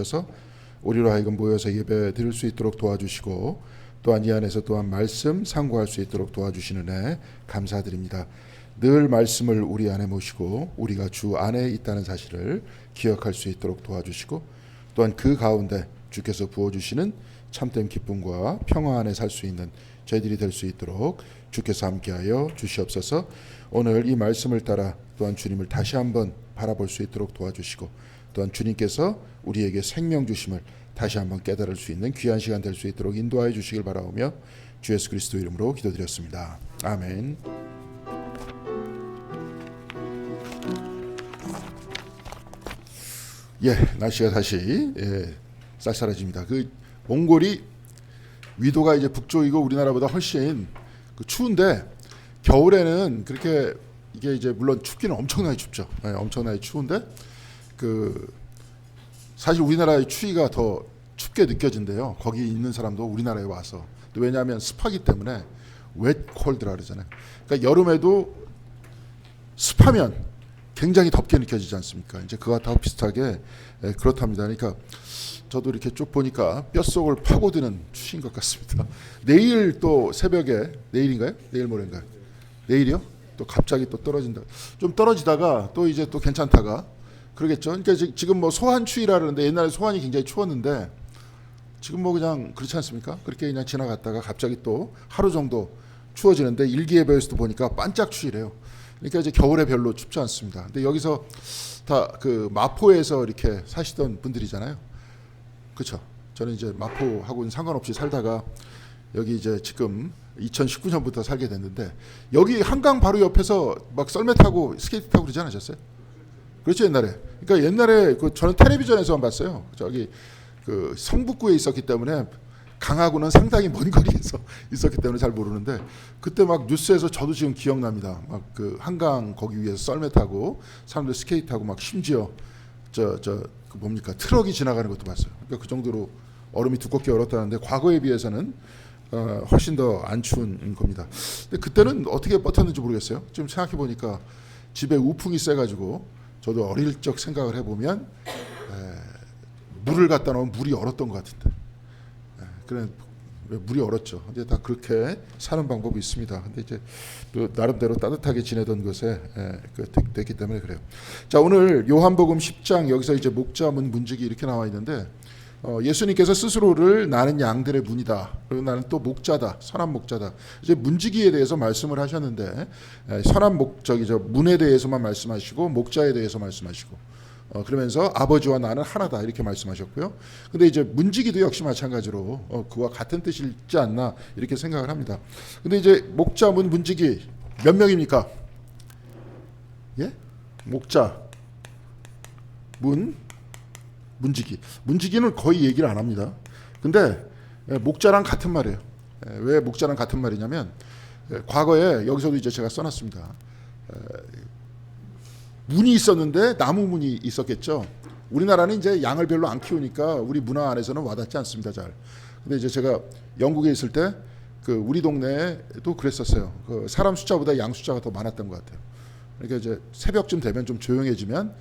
그래서 우리로 하여금 모여서 예배 드릴 수 있도록 도와주시고 또한 이 안에서 또한 말씀 상고할 수 있도록 도와주시는 애 감사드립니다. 늘 말씀을 우리 안에 모시고 우리가 주 안에 있다는 사실을 기억할 수 있도록 도와주시고 또한 그 가운데 주께서 부어주시는 참된 기쁨과 평화 안에 살 수 있는 저희들이 될 수 있도록 주께서 함께하여 주시옵소서. 오늘 이 말씀을 따라 또한 주님을 다시 한번 바라볼 수 있도록 도와주시고 또한 주님께서 우리에게 생명 주심을 다시 한번 깨달을 수 있는 귀한 시간 될 수 있도록 인도하여 주시길 바라오며 주 예수 그리스도 이름으로 기도드렸습니다. 아멘. 날씨가 다시 쌀쌀해집니다. 그 몽골이 위도가 이제 북쪽이고 우리나라보다 훨씬 추운데 겨울에는 그렇게 이게 이제 물론 춥기는 엄청나게 춥죠. 엄청나게 추운데 사실 우리나라의 추위가 더 춥게 느껴진대요. 거기 있는 사람도 우리나라에 와서. 왜냐하면 습하기 때문에 웻 콜드라 그러잖아요. 그러니까 여름에도 습하면 굉장히 덥게 느껴지지 않습니까? 이제 그와 다 비슷하게 그렇답니다. 그러니까 저도 이렇게 쭉 보니까 뼛속을 파고드는 추위인 것 같습니다. 내일 또 새벽에 내일인가요? 내일 모레인가요? 내일이요? 또 갑자기 또 떨어진다. 좀 떨어지다가 또 이제 또 괜찮다가 그러겠죠. 그러니까 지금 뭐 소환 추위라 그러는데 옛날에 소환이 굉장히 추웠는데 지금 뭐 그냥 그렇지 않습니까? 그렇게 그냥 지나갔다가 갑자기 또 하루 정도 추워지는데 일기예보에서도 보니까 반짝 추위래요. 그러니까 이제 겨울에 별로 춥지 않습니다. 근데 여기서 다 그 마포에서 이렇게 사시던 분들이잖아요. 그렇죠. 저는 이제 마포하고는 상관없이 살다가 여기 이제 지금 2019년부터 살게 됐는데 여기 한강 바로 옆에서 막 썰매 타고 스케이트 타고 그러지 않으셨어요? 그렇죠, 옛날에. 그러니까 옛날에 저는 텔레비전에서만 봤어요. 저기 그 성북구에 있었기 때문에 강하고는 상당히 먼 거리에서 있었기 때문에 잘 모르는데 그때 막 뉴스에서 저도 지금 기억납니다. 막 그 한강 거기 위에서 썰매 타고 사람들 스케이트 타고 막 심지어 그 뭡니까 트럭이 지나가는 것도 봤어요. 그러니까 그 정도로 얼음이 두껍게 얼었다는데 과거에 비해서는 훨씬 더 안 추운 겁니다. 근데 그때는 어떻게 버텼는지 모르겠어요. 지금 생각해 보니까 집에 우풍이 세가지고 저도 어릴 적 생각을 해보면 물을 갖다 놓으면 물이 얼었던 것 같은데 그래 물이 얼었죠. 이제 다 그렇게 사는 방법이 있습니다. 근데 이제 또 나름대로 따뜻하게 지내던 것에 됐기 때문에 그래요. 자, 오늘 요한복음 10장 여기서 이제 목자문 문지기 이렇게 나와 있는데 예수님께서 스스로를 나는 양들의 문이다. 그리고 나는 또 목자다. 선한 목자다. 이제 문지기에 대해서 말씀을 하셨는데 선한 문에 대해서만 말씀하시고 목자에 대해서 말씀하시고 그러면서 아버지와 나는 하나다 이렇게 말씀하셨고요. 근데 이제 문지기도 역시 마찬가지로 그와 같은 뜻이지 않나 이렇게 생각을 합니다. 근데 이제 목자 문지기 몇 명입니까? 예? 목자 문지기는 거의 얘기를 안 합니다. 근데 목자랑 같은 말이에요. 왜 목자랑 같은 말이냐면 과거에 여기서도 이제 제가 써놨습니다. 문이 있었는데 나무 문이 있었겠죠. 우리나라는 이제 양을 별로 안 키우니까 우리 문화 안에서는 와닿지 않습니다. 잘. 근데 이제 제가 영국에 있을 때 그 우리 동네에도 그랬었어요. 그 사람 숫자보다 양 숫자가 더 많았던 것 같아요. 그러니까 이제 새벽쯤 되면 좀 조용해지면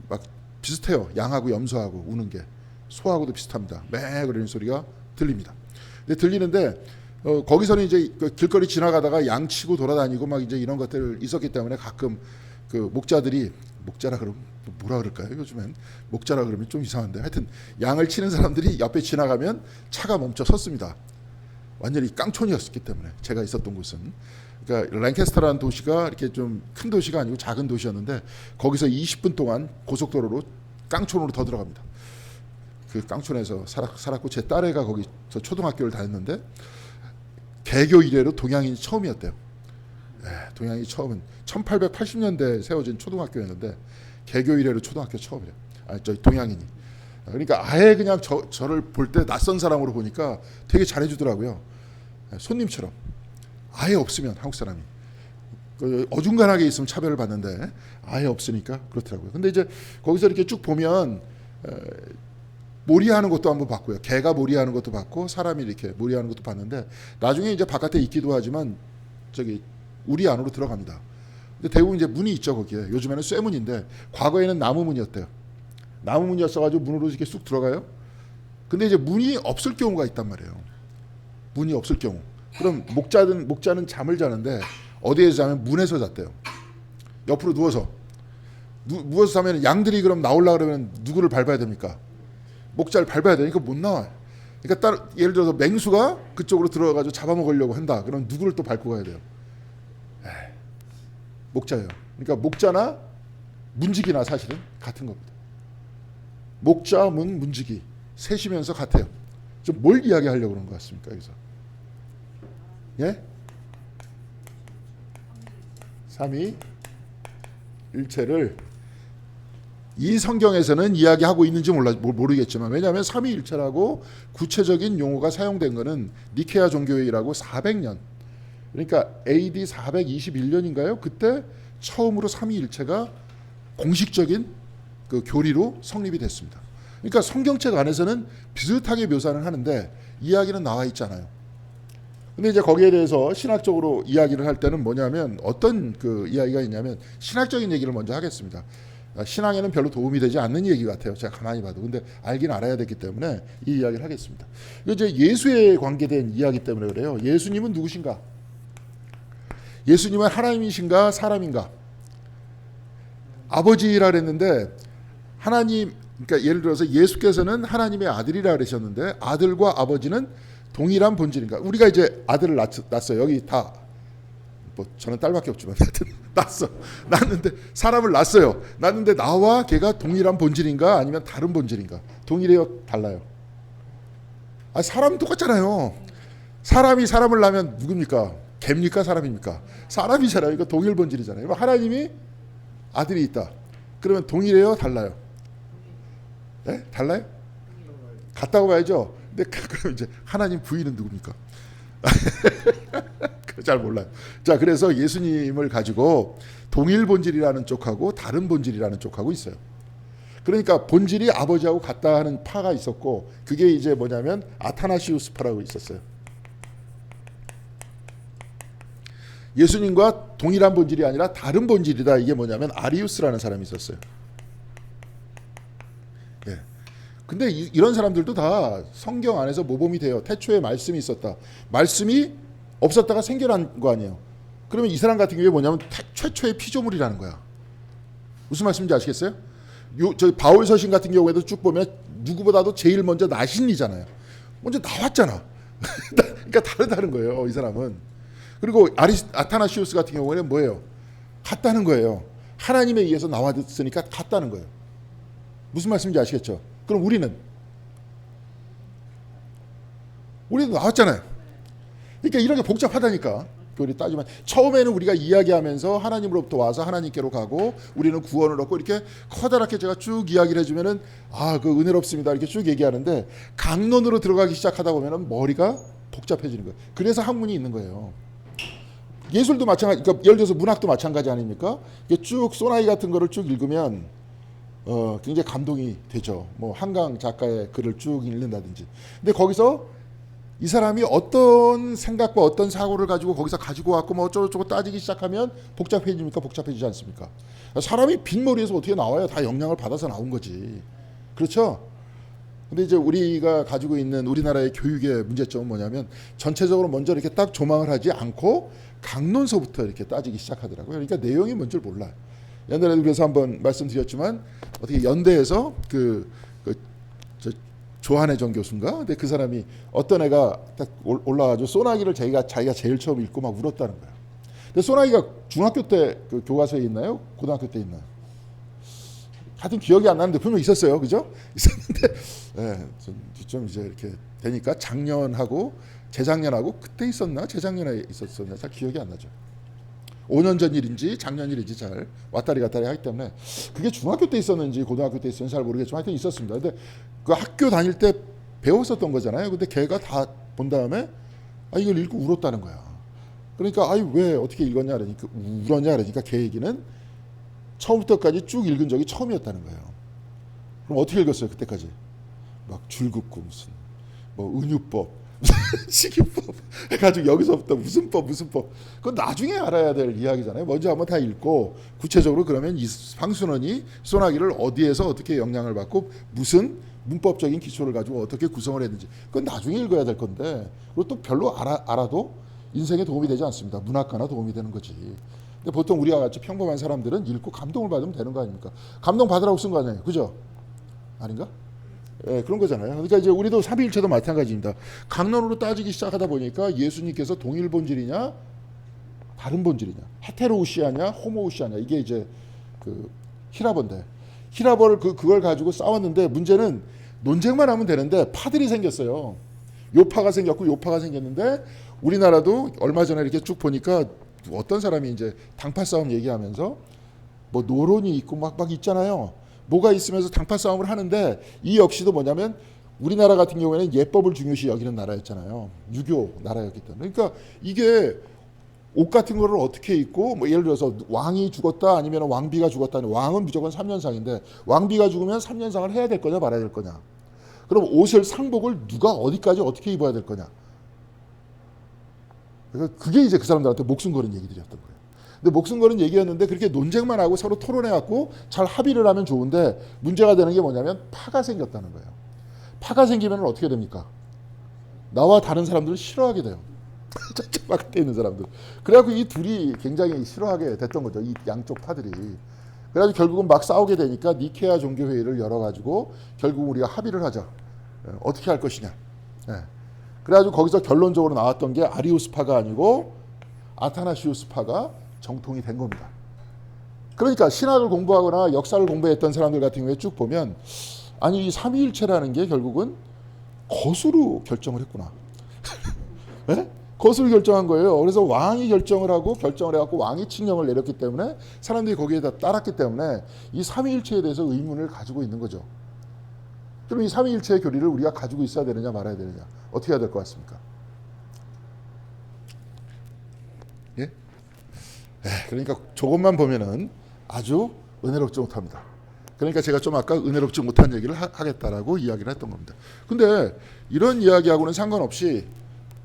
막 비슷해요. 양하고 염소하고 우는 게 소하고도 비슷합니다. 매 그러는 소리가 들립니다. 근데 들리는데 거기서는 이제 그 길거리 지나가다가 양 치고 돌아다니고 막 이제 이런 것들 있었기 때문에 가끔 그 목자들이 목자라 그러면 뭐라 그럴까요? 요즘엔 목자라 그러면 좀 이상한데 하여튼 양을 치는 사람들이 옆에 지나가면 차가 멈춰 섰습니다. 완전히 깡촌이었기 때문에 제가 있었던 곳은 그러니까 랭캐스터라는 도시가 이렇게 좀 큰 도시가 아니고 작은 도시였는데 거기서 20분 동안 고속도로로 깡촌으로 더 들어갑니다. 그 깡촌에서 살았고 제 딸애가 거기서 초등학교를 다녔는데 개교 이래로 동양인이 처음이었대요. 동양이 처음은 1880년대에 세워진 초등학교였는데 개교 이래로 초등학교 처음이래요. 동양인이. 그러니까 아예 그냥 저를 볼 때 낯선 사람으로 보니까 되게 잘해주더라고요. 손님처럼. 아예 없으면 한국 사람이. 어중간하게 있으면 차별을 받는데 아예 없으니까 그렇더라고요. 근데 이제 거기서 이렇게 쭉 보면 몰이하는 것도 한번 봤고요. 개가 몰이하는 것도 봤고 사람이 이렇게 몰이하는 것도 봤는데 나중에 이제 바깥에 있기도 하지만 우리 안으로 들어갑니다. 근데 대부분 이제 문이 있죠 거기에. 요즘에는 쇠문인데 과거에는 나무 문이었대요. 나무 문이었어가지고 문으로 이렇게 쑥 들어가요. 근데 이제 문이 없을 경우가 있단 말이에요. 문이 없을 경우. 그럼 목자는 잠을 자는데 어디에서 자면 문에서 잤대요. 옆으로 누워서. 누워서 자면 양들이 그럼 나오려 그러면 누구를 밟아야 됩니까? 목자를 밟아야 되니까 못 나와요. 그러니까 예를 들어서 맹수가 그쪽으로 들어가가지고 잡아먹으려고 한다. 그럼 누구를 또 밟고 가야 돼요? 목자예요. 그러니까 목자나 문지기나 사실은 같은 겁니다. 목자, 문지기 셋이면서 같아요. 좀 뭘 이야기하려고 그런 것 같습니까? 여기서 예? 삼위일체를 이 성경에서는 이야기하고 있는지 모르겠지만 왜냐하면 삼위일체라고 구체적인 용어가 사용된 것은 니케아 종교회의라고 400년 그러니까 AD 421년인가요? 그때 처음으로 삼위일체가 공식적인 그 교리로 성립이 됐습니다. 그러니까 성경책 안에서는 비슷하게 묘사는 하는데 이야기는 나와 있잖아요. 근데 이제 거기에 대해서 신학적으로 이야기를 할 때는 뭐냐면 어떤 그 이야기가 있냐면 신학적인 얘기를 먼저 하겠습니다. 신앙에는 별로 도움이 되지 않는 얘기 같아요. 제가 가만히 봐도. 근데 알긴 알아야 되기 때문에 이 이야기를 하겠습니다. 이제 예수에 관계된 이야기 때문에 그래요. 예수님은 누구신가? 예수님은 하나님이신가 사람인가? 아버지라 그랬는데 하나님 그러니까 예를 들어서 예수께서는 하나님의 아들이라 그러셨는데 아들과 아버지는 동일한 본질인가? 우리가 이제 아들을 낳았어요. 여기 다 뭐 저는 딸밖에 없지만 낳았는데 사람을 낳았어요. 낳는데 나와 걔가 동일한 본질인가 아니면 다른 본질인가? 동일해요, 달라요? 사람은 똑같잖아요. 사람이 사람을 낳으면 누굽니까? 개입니까? 사람입니까? 사람이잖아요. 이거 동일 본질이잖아요. 하나님이 아들이 있다. 그러면 동일해요? 달라요? 네? 달라요? 같다고 봐야죠. 근데 그럼 이제 하나님 부인은 누굽니까? 잘 몰라요. 자, 그래서 예수님을 가지고 동일 본질이라는 쪽하고 다른 본질이라는 쪽하고 있어요. 그러니까 본질이 아버지하고 같다 하는 파가 있었고 그게 이제 뭐냐면 아타나시우스파라고 있었어요. 예수님과 동일한 본질이 아니라 다른 본질이다. 이게 뭐냐면 아리우스라는 사람이 있었어요. 예. 근데 이런 사람들도 다 성경 안에서 모범이 돼요. 태초에 말씀이 있었다. 말씀이 없었다가 생겨난 거 아니에요. 그러면 이 사람 같은 경우에 뭐냐면 최초의 피조물이라는 거야. 무슨 말씀인지 아시겠어요? 저 바울 서신 같은 경우에도 쭉 보면 누구보다도 제일 먼저 나신이잖아요. 먼저 나왔잖아. 그러니까 다르다는 거예요. 이 사람은. 그리고 아타나시우스 같은 경우에는 뭐예요? 같다는 거예요. 하나님에 의해서 나왔으니까 같다는 거예요. 무슨 말씀인지 아시겠죠? 그럼 우리도 나왔잖아요. 그러니까 이런 게 복잡하다니까. 교리 따지면 처음에는 우리가 이야기하면서 하나님으로부터 와서 하나님께로 가고 우리는 구원을 얻고 이렇게 커다랗게 제가 쭉 이야기를 해주면은 그 은혜롭습니다 이렇게 쭉 얘기하는데 강론으로 들어가기 시작하다 보면은 머리가 복잡해지는 거예요. 그래서 학문이 있는 거예요. 예술도 마찬가지. 그러니까 예를 들어서 문학도 마찬가지 아닙니까? 이게 쭉 소나이 같은 거를 쭉 읽으면 굉장히 감동이 되죠. 뭐 한강 작가의 글을 쭉 읽는다든지. 근데 거기서 이 사람이 어떤 생각과 어떤 사고를 가지고 거기서 가지고 왔고 뭐 어쩌고저쩌고 따지기 시작하면 복잡해집니까? 복잡해지지 않습니까? 사람이 빈머리에서 어떻게 나와요? 다 영향을 받아서 나온 거지. 그렇죠? 근데 이제 우리가 가지고 있는 우리나라의 교육의 문제점은 뭐냐면 전체적으로 먼저 이렇게 딱 조망을 하지 않고 강론서부터 이렇게 따지기 시작하더라고요. 그러니까 내용이 뭔지 몰라요. 옛날에도 그래서 한번 말씀드렸지만 어떻게 연대에서 조한혜정 교수인가? 근데 그 사람이 어떤 애가 딱 올라가지고 소나기를 자기가 제일 처음 읽고 막 울었다는 거야. 근데 소나기가 중학교 때 그 교과서에 있나요? 고등학교 때 있나요? 하여튼 기억이 안 나는데 분명 있었어요. 그죠? 있었는데 좀 이제 이렇게 되니까 작년하고 재작년하고 그때 있었나? 재작년에 있었었나? 잘 기억이 안 나죠. 5년 전 일인지 작년 일인지 잘 왔다리 갔다리 하기 때문에 그게 중학교 때 있었는지 고등학교 때 있었는지 잘 모르겠지만 하여튼 있었습니다. 근데 그 학교 다닐 때 배웠었던 거잖아요. 근데 걔가 다 본 다음에 이걸 읽고 울었다는 거야. 그러니까 왜 어떻게 읽었냐 그러니까 울었냐 그러니까 걔 얘기는 처음부터까지 쭉 읽은 적이 처음이었다는 거예요. 그럼 어떻게 읽었어요 그때까지? 막 줄긋고 무슨 뭐 은유법 시기법 해가지고 여기서부터 무슨 법 그건 나중에 알아야 될 이야기잖아요. 먼저 한번 다 읽고 구체적으로 그러면 이 황순원이 소나기를 어디에서 어떻게 영향을 받고 무슨 문법적인 기초를 가지고 어떻게 구성을 했는지 그건 나중에 읽어야 될 건데 그리고 또 별로 알아도 인생에 도움이 되지 않습니다. 문학가나 도움이 되는 거지. 근데 보통 우리와 같이 평범한 사람들은 읽고 감동을 받으면 되는 거 아닙니까? 감동 받으라고 쓴 거 아니에요. 그죠? 아닌가? 예, 그런 거잖아요. 그러니까 이제 우리도 삼위일체도 마찬가지입니다. 강론으로 따지기 시작하다 보니까 예수님께서 동일 본질이냐, 다른 본질이냐, 헤테로우시아냐, 호모우시아냐 이게 이제 그 히라버인데 히라버를 그걸 가지고 싸웠는데 문제는 논쟁만 하면 되는데 파들이 생겼어요. 요파가 생겼고 요파가 생겼는데 우리나라도 얼마 전에 이렇게 쭉 보니까 어떤 사람이 이제 당파 싸움 얘기하면서 뭐 노론이 있고 막 있잖아요. 뭐가 있으면서 당파 싸움을 하는데 이 역시도 뭐냐면 우리나라 같은 경우에는 예법을 중요시 여기는 나라였잖아요. 유교 나라였기 때문에. 그러니까 이게 옷 같은 거를 어떻게 입고 뭐 예를 들어서 왕이 죽었다 아니면 왕비가 죽었다. 왕은 무조건 3년상인데 왕비가 죽으면 3년상을 해야 될 거냐 말아야 될 거냐. 그럼 옷을 상복을 누가 어디까지 어떻게 입어야 될 거냐. 그게 이제 그 사람들한테 목숨 거는 얘기들이었던 거예요. 근데 목숨 거는 얘기였는데 그렇게 논쟁만 하고 서로 토론해갖고 잘 합의를 하면 좋은데 문제가 되는 게 뭐냐면 파가 생겼다는 거예요. 파가 생기면 어떻게 됩니까? 나와 다른 사람들을 싫어하게 돼요. 저쪽 바깥에 있는 사람들. 그래갖고 이 둘이 굉장히 싫어하게 됐던 거죠. 이 양쪽 파들이. 그래가지고 결국은 막 싸우게 되니까 니케아 종교회의를 열어가지고 결국 우리가 합의를 하자. 어떻게 할 것이냐. 그래가지고 거기서 결론적으로 나왔던 게 아리우스파가 아니고 아타나시우스파가 정통이 된 겁니다. 그러니까 신학을 공부하거나 역사를 공부했던 사람들 같은 경우에 쭉 보면 아니 이 삼위일체라는 게 결국은 거수로 결정을 했구나. 네? 거수로 결정한 거예요. 그래서 왕이 결정을 해갖고 왕이 칙령을 내렸기 때문에 사람들이 거기에다 따랐기 때문에 이 삼위일체에 대해서 의문을 가지고 있는 거죠. 그럼 이 삼위일체의 교리를 우리가 가지고 있어야 되느냐 말아야 되느냐 어떻게 해야 될 것 같습니까? 예? 그러니까 저것만 보면은 아주 은혜롭지 못합니다. 그러니까 제가 좀 아까 은혜롭지 못한 얘기를 하겠다라고 이야기를 했던 겁니다. 근데 이런 이야기하고는 상관없이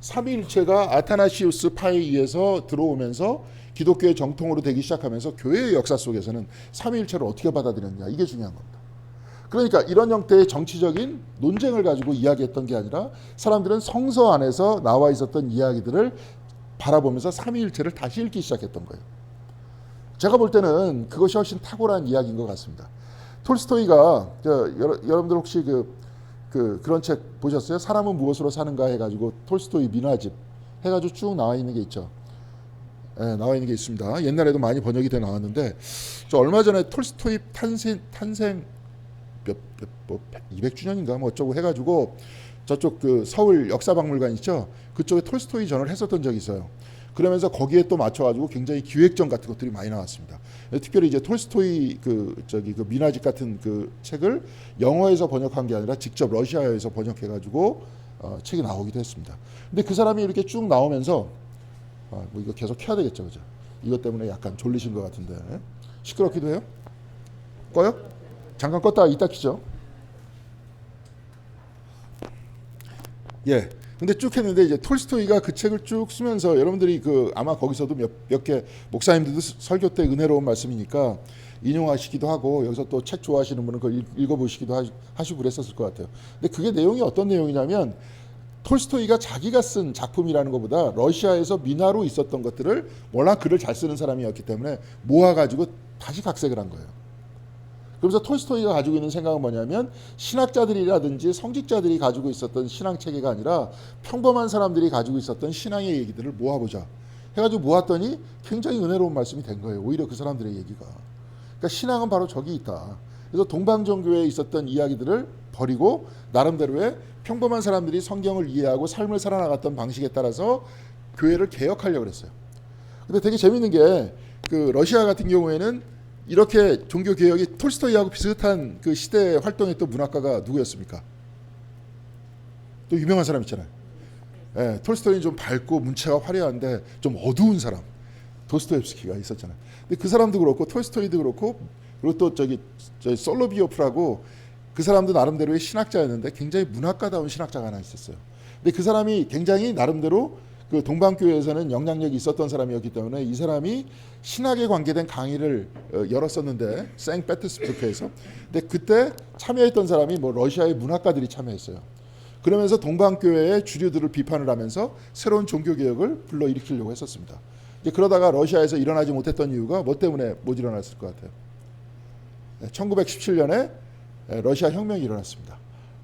삼위일체가 아타나시우스 파에 의해서 들어오면서 기독교의 정통으로 되기 시작하면서 교회의 역사 속에서는 삼위일체를 어떻게 받아들였냐 이게 중요한 겁니다. 그러니까 이런 형태의 정치적인 논쟁을 가지고 이야기했던 게 아니라 사람들은 성서 안에서 나와 있었던 이야기들을 바라보면서 삼위일체를 다시 읽기 시작했던 거예요. 제가 볼 때는 그것이 훨씬 탁월한 이야기인 것 같습니다. 톨스토이가 여러분들 혹시 그런 책 보셨어요? 사람은 무엇으로 사는가 해가지고 톨스토이 민화집 해가지고 쭉 나와 있는 게 있죠. 나와 있는 게 있습니다. 옛날에도 많이 번역이 돼 나왔는데 저 얼마 전에 톨스토이 탄생 200주년인가 뭐 어쩌고 해가지고 저쪽 그 서울 역사박물관 있죠. 그쪽에 톨스토이 전을 했었던 적이 있어요. 그러면서 거기에 또 맞춰가지고 굉장히 기획전 같은 것들이 많이 나왔습니다. 특별히 이제 톨스토이 그 민화집 같은 그 책을 영어에서 번역한 게 아니라 직접 러시아어에서 번역해가지고 책이 나오기도 했습니다. 근데 그 사람이 이렇게 쭉 나오면서 뭐 이거 계속 켜야 되겠죠, 그죠? 이것 때문에 약간 졸리신 것 같은데 시끄럽기도 해요? 꺼요? 잠깐 껐다가 이따 켜죠. 예. 근데 쭉 했는데 이제 톨스토이가 그 책을 쭉 쓰면서 여러분들이 아마 거기서도 몇 개 목사님들도 설교 때 은혜로운 말씀이니까 인용하시기도 하고 여기서 또 책 좋아하시는 분은 그걸 읽어보시기도 하시고 그랬었을 것 같아요. 근데 그게 내용이 어떤 내용이냐면 톨스토이가 자기가 쓴 작품이라는 것보다 러시아에서 민화로 있었던 것들을 워낙 글을 잘 쓰는 사람이었기 때문에 모아가지고 다시 각색을 한 거예요. 그래서 톨스토이가 가지고 있는 생각은 뭐냐면 신학자들이라든지 성직자들이 가지고 있었던 신앙 체계가 아니라 평범한 사람들이 가지고 있었던 신앙의 얘기들을 모아보자 해가지고 모았더니 굉장히 은혜로운 말씀이 된 거예요. 오히려 그 사람들의 얘기가. 그러니까 신앙은 바로 저기 있다. 그래서 동방종교에 있었던 이야기들을 버리고 나름대로의 평범한 사람들이 성경을 이해하고 삶을 살아나갔던 방식에 따라서 교회를 개혁하려고 그랬어요. 근데 되게 재밌는 게 그 러시아 같은 경우에는 이렇게 종교 개혁이 톨스토이하고 비슷한 그 시대에 활동했던 문학가가 누구였습니까? 또 유명한 사람 있잖아요. 톨스토이는 좀 밝고 문체가 화려한데 좀 어두운 사람 도스토옙스키가 있었잖아요. 근데 그 사람도 그렇고 톨스토이도 그렇고 그리고 또 저기 솔로비오프라고 그 사람도 나름대로의 신학자였는데 굉장히 문학가다운 신학자가 하나 있었어요. 근데 그 사람이 굉장히 나름대로 그 동방교회에서는 영향력이 있었던 사람이었기 때문에 이 사람이 신학에 관계된 강의를 열었었는데 생페테스부르크에서. 근데 그때 참여했던 사람이 뭐 러시아의 문학가들이 참여했어요. 그러면서 동방교회의 주류들을 비판을 하면서 새로운 종교개혁을 불러일으키려고 했었습니다. 이제 그러다가 러시아에서 일어나지 못했던 이유가 뭐 때문에 못 일어났을 것 같아요. 1917년에 러시아 혁명이 일어났습니다.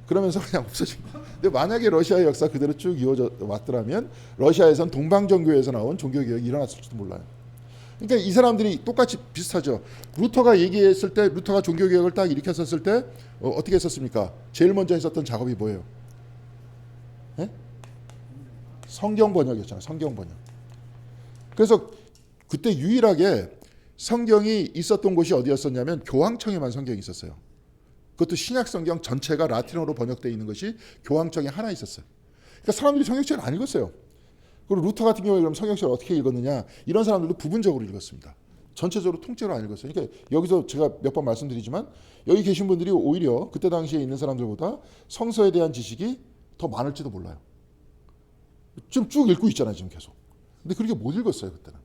그러면서 그냥 없어진 거예요. 근데 만약에 러시아의 역사 그대로 쭉 이어져 왔더라면 러시아에선 동방종교에서 나온 종교개혁이 일어났을지도 몰라요. 그러니까 이 사람들이 똑같이 비슷하죠. 루터가 얘기했을 때, 루터가 종교개혁을 딱 일으켰었을 때 어떻게 했었습니까? 제일 먼저 했었던 작업이 뭐예요? 네? 성경 번역이었잖아요. 성경 번역. 그래서 그때 유일하게 성경이 있었던 곳이 어디였었냐면 교황청에만 성경이 있었어요. 그것도 신약 성경 전체가 라틴어로 번역되어 있는 것이 교황청에 하나 있었어요. 그러니까 사람들이 성경책을 안 읽었어요. 그리고 루터 같은 경우에 그럼 성경책을 어떻게 읽었느냐? 이런 사람들도 부분적으로 읽었습니다. 전체적으로 통째로 안 읽었어요. 그러니까 여기서 제가 몇 번 말씀드리지만 여기 계신 분들이 오히려 그때 당시에 있는 사람들보다 성서에 대한 지식이 더 많을지도 몰라요. 지금 쭉 읽고 있잖아요, 지금 계속. 근데 그렇게 못 읽었어요, 그때는.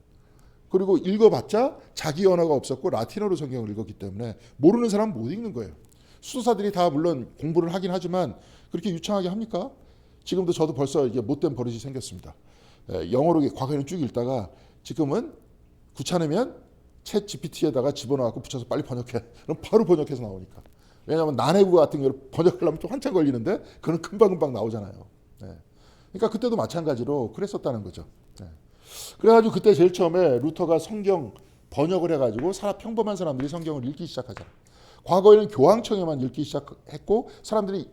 그리고 읽어봤자 자기 언어가 없었고 라틴어로 성경을 읽었기 때문에 모르는 사람은 못 읽는 거예요. 수도사들이 다 물론 공부를 하긴 하지만 그렇게 유창하게 합니까? 지금도 저도 벌써 이게 못된 버릇이 생겼습니다. 영어로 과거에는 쭉 읽다가 지금은 귀찮으면 챗 GPT에다가 집어넣고 붙여서 빨리 번역해. 그럼 바로 번역해서 나오니까. 왜냐하면 난해구 같은 걸 번역하려면 좀 한참 걸리는데 그건 금방금방 나오잖아요. 그러니까 그때도 마찬가지로 그랬었다는 거죠. 그래가지고 그때 제일 처음에 루터가 성경 번역을 해가지고 평범한 사람들이 성경을 읽기 시작하잖아요. 과거에는 교황청에만 읽기 시작했고 사람들이